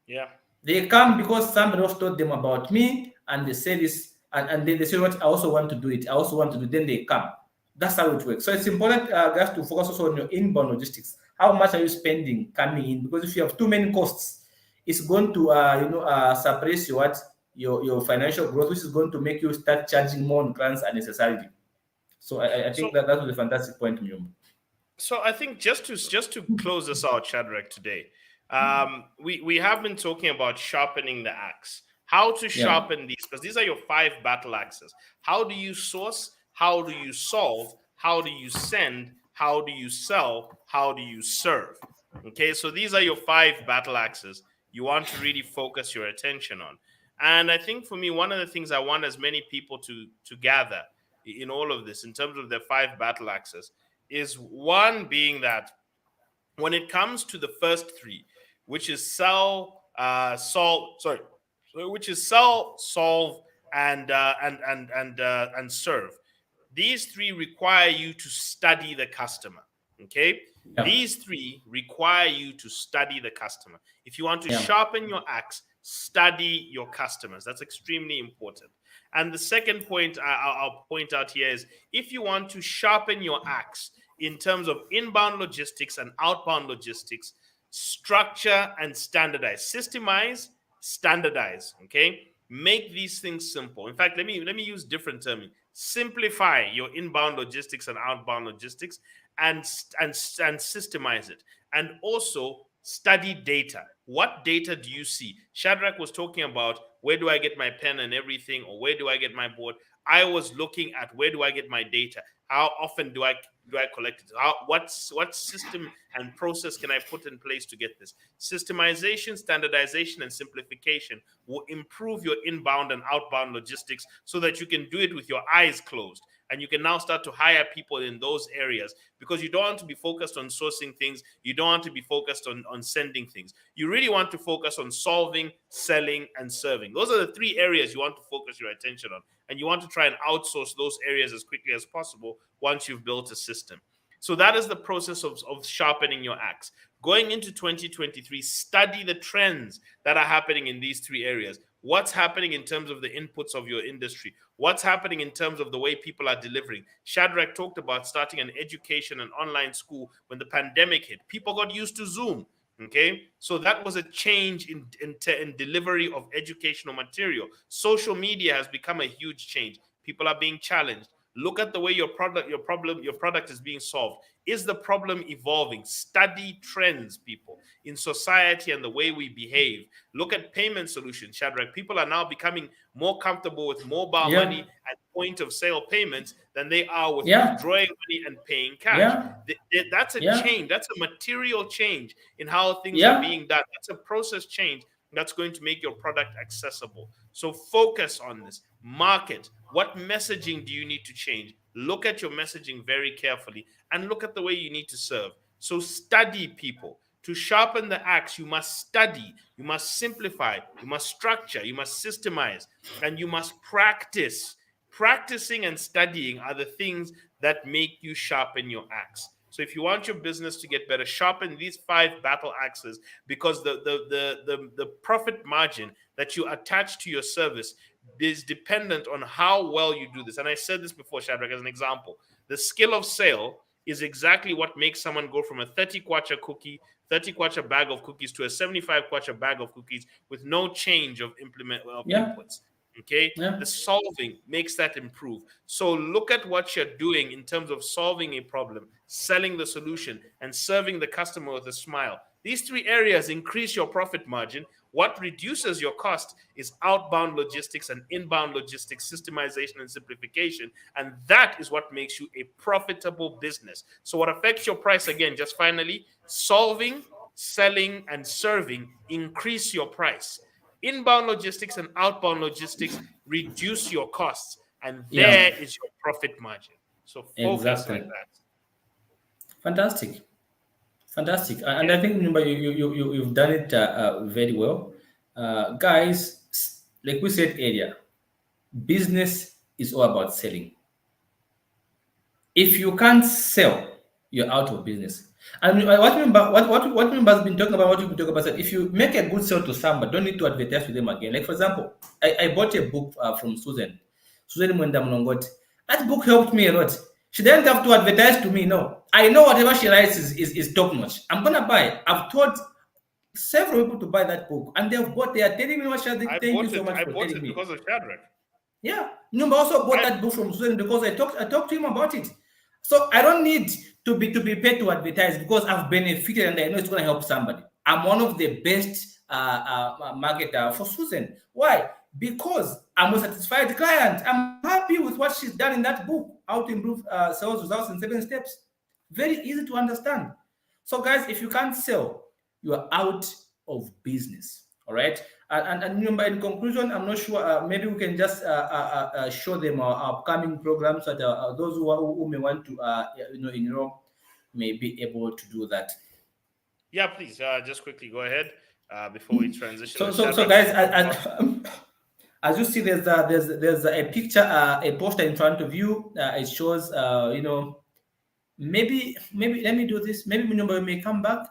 Yeah. They come because somebody else told them about me, and they say this, and they say, what, I also want to do it. I also want to do it. Then they come. That's how it works. So it's important, guys, to focus also on your inbound logistics. How much are you spending coming in? Because if you have too many costs, it's going to suppress your financial growth, which is going to make you start charging more on clients unnecessarily. So I think that was a fantastic point, Myum. So I think just to close this out, Shadrach, today, we have been talking about sharpening the axe. How to sharpen these, because these are your 5 battle axes. How do you source? How do you solve? How do you send? How do you sell? How do you serve? Okay, so these are your 5 battle axes you want to really focus your attention on. And I think for me, one of the things I want as many people to gather in all of this, in terms of the 5 battle axes, is one being that when it comes to the first 3, which is sell, which is sell, solve, and serve. These 3 require you to study the customer. Okay, these 3 require you to study the customer. If you want to sharpen your axe, study your customers. That's extremely important. And the second point I'll point out here is, if you want to sharpen your axe in terms of inbound logistics and outbound logistics, structure and standardize. Systemize, standardize. Okay, make these things simple. In fact, let me use different terms. Simplify your inbound logistics and outbound logistics, and systemize it. And also study data. What data do you see? Shadrach was talking about, where do I get my pen and everything, or where do I get my board? I was looking at, where do I get my data? How often do I collect it? What system and process can I put in place to get this? Systemization, standardization, and simplification will improve your inbound and outbound logistics so that you can do it with your eyes closed. and you can now start to hire people in those areas, because you don't want to be focused on sourcing things. You don't want to be focused on sending things. You really want to focus on solving, selling, and serving. Those are the three areas you want to focus your attention on, and you want to try and outsource those areas as quickly as possible once you've built a system. So that is the process of sharpening your axe. Going into 2023, study the trends that are happening in these three areas. What's happening in terms of the inputs of your industry? What's happening in terms of the way people are delivering? Shadrach talked about starting an education and online school when the pandemic hit. People got used to Zoom. Okay, so that was a change in delivery of educational material. Social media has become a huge change. People are being challenged. Look at the way your product is being solved. Is the problem evolving? Study trends, people, in society and the way we behave. Look at payment solutions, Shadrach. People are now becoming more comfortable with mobile money and point of sale payments than they are with withdrawing money and paying cash. That's a change. That's a material change in how things are being done. That's a process change that's going to make your product accessible. So focus on this. Market. What messaging do you need to change? Look at your messaging very carefully and look at the way you need to serve. So study, people. To sharpen the axe, you must study, you must simplify, you must structure, you must systemize, and you must practice. Practicing and studying are the things that make you sharpen your axe. So if you want your business to get better, sharpen these 5 battle axes, because the profit margin that you attach to your service is dependent on how well you do this. And I said this before, Shadrach, as an example. The skill of sale is exactly what makes someone go from a 30 kwacha cookie, 30 kwacha bag of cookies to a 75 kwacha bag of cookies with no change of inputs. Okay, the solving makes that improve. So look at what you're doing in terms of solving a problem, selling the solution, and serving the customer with a smile. These 3 areas increase your profit margin. What reduces your cost is outbound logistics and inbound logistics, systemization and simplification. And that is what makes you a profitable business. So what affects your price, again, just finally, solving, selling, and serving increase your price. Inbound logistics and outbound logistics reduce your costs, and there is your profit margin. So focus like that. Fantastic. And I think, remember, you've done it very well. Guys, like we said earlier, business is all about selling. If you can't sell, you're out of business. And what member has been talking about, what you've been talking about, that if you make a good sale to somebody, don't need to advertise to them again. Like, for example, I bought a book from Susan Mwenda. That book helped me a lot. She doesn't have to advertise to me. No, I know whatever she writes is top notch. I'm gonna buy it. I've told several people to buy that book, and they have bought. They are telling me what Shadrach. Thank you so much for telling me. Because of Shadrach. Yeah, Numba also bought that book from Susan because I talked to him about it. So I don't need to be paid to advertise because I've benefited and I know it's going to help somebody. I'm one of the best marketer for Susan. Why? Because I'm a satisfied client. I'm happy with what she's done in that book, How to Improve Sales Results in 7 Steps. Very easy to understand. So guys, if you can't sell, you are out of business. All right. And remember, in conclusion, I'm not sure. Maybe we can just show them our upcoming programs that those who may want to, enroll, may be able to do that. Yeah, please. Just quickly go ahead before we transition. So guys, as you see, there's a picture, a poster in front of you. It shows, maybe let me do this. Maybe we may come back.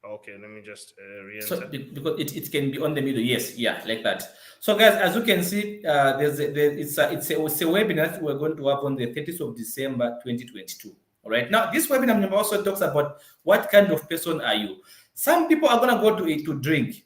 Okay, let me just re-enter. So because it can be on the middle, yes, yeah, like that. So guys, as you can see, it's a webinar that we're going to have on the 30th of December 2022. All right. Now this webinar also talks about what kind of person are you. Some people are gonna go to drink,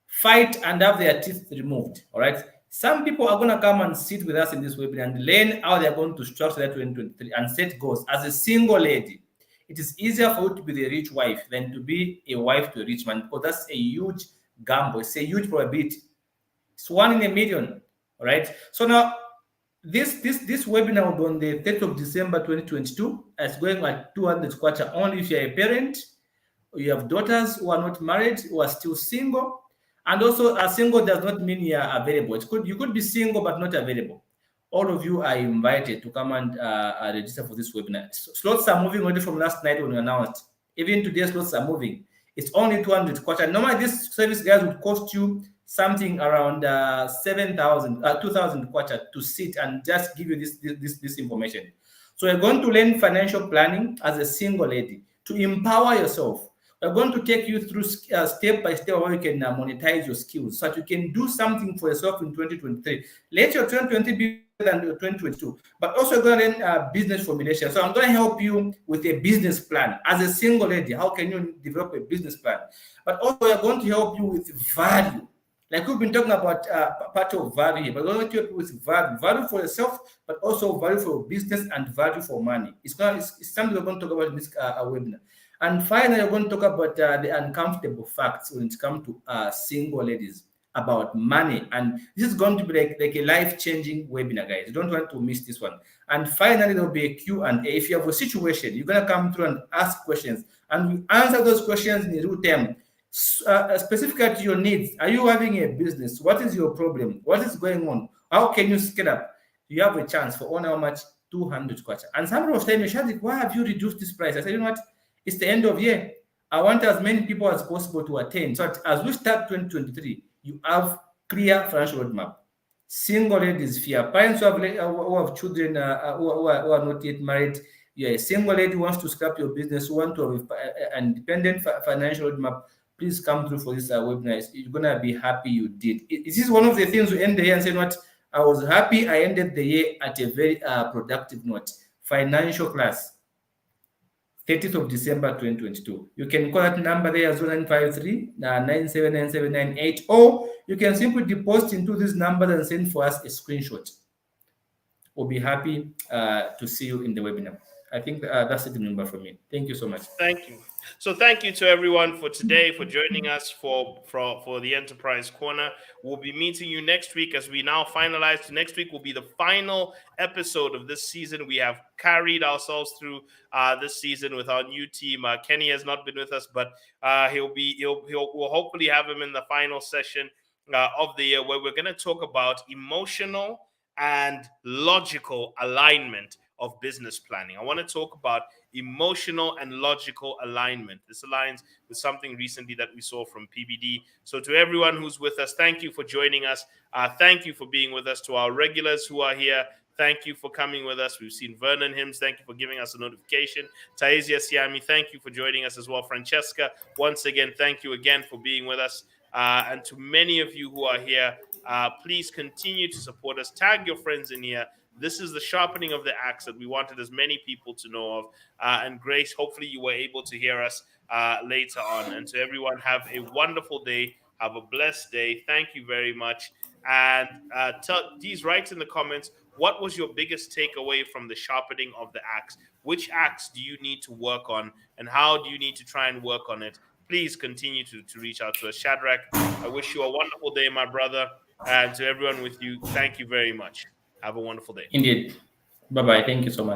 fight, and have their teeth removed. All right. Some people are gonna come and sit with us in this webinar and learn how they're going to structure that 2023 and set goals. As a single lady, it is easier for you to be the rich wife than to be a wife to a rich man, because that's a huge gamble. It's a huge probability. It's 1 in a million. All right. So now this webinar will be on the 30th of December 2022. It's going at 200 kwacha only if you're a parent, or you have daughters who are not married, who are still single. And also, a single does not mean you are available. You could be single but not available. all of you are invited to come and register for this webinar. Slots are moving already from last night when we announced. Even today, slots are moving. It's only 200 kwacha. Normally, this service, guys, would cost you something around 7,000, 2,000 kwacha to sit and just give you this information. So we're going to learn financial planning as a single lady to empower yourself. We're going to take you through step by step how you can monetize your skills so that you can do something for yourself in 2023. Let your 2020 be better than your 2022, but also going to learn business formulation. So I'm going to help you with a business plan as a single lady. How can you develop a business plan? But also we're going to help you with value. Like we've been talking about part of value here, but we're going to help you with value for yourself, but also value for business and value for money. It's something we're going to talk about in this webinar. And finally, we're going to talk about the uncomfortable facts when it comes to single ladies about money. And this is going to be like a life-changing webinar, guys. You don't want to miss this one. And finally, there'll be a Q&A. If you have a situation, you're going to come through and ask questions. And we answer those questions in real time. Specifically to your needs. Are you having a business? What is your problem? What is going on? How can you scale up? You have a chance for how much? 200 kwacha. And somebody was telling me, Shadik, why have you reduced this price? I said, you know what? It's the end of year. I want as many people as possible to attend. So as we start 2023, you have clear financial roadmap. Single ladies, if you are parents who have children who are not yet married, you're a single lady who wants to scrap your business, who want to have an independent financial roadmap, please come through for this webinar. You're going to be happy you did. This is one of the things we end the year and say, what? I was happy I ended the year at a very productive note. Financial class. 30th of December 2022. You can call that number there as 0953 9797998, or you can simply deposit into this number and send for us a screenshot. We'll be happy to see you in the webinar. I think that's the number for me. Thank you so much. Thank you. So thank you to everyone for today, for joining us for the Enterprise Corner. We'll be meeting you next week as we now finalize. Next week will be the final episode of this season. We have carried ourselves through this season with our new team. Kenny has not been with us, but we'll hopefully have him in the final session of the year, where we're going to talk about emotional and logical alignment of business planning. I want to talk about emotional and logical alignment. This aligns with something recently that we saw from PBD. So to everyone who's with us, thank you for joining us. Thank you for being with us. To our regulars who are here, thank you for coming with us. We've seen Vernon Hims. Thank you for giving us a notification. Taizia Siami, thank you for joining us as well. Francesca, once again, thank you again for being with us. And to many of you who are here, please continue to support us. Tag your friends in here. This is the sharpening of the axe that we wanted as many people to know of. And Grace, hopefully you were able to hear us later on. And to everyone, have a wonderful day. Have a blessed day. Thank you very much. And please write in the comments, what was your biggest takeaway from the sharpening of the axe? Which axe do you need to work on? And how do you need to try and work on it? Please continue to reach out to us. Shadrach, I wish you a wonderful day, my brother. And to everyone with you, thank you very much. Have a wonderful day. Indeed. Bye-bye. Thank you so much.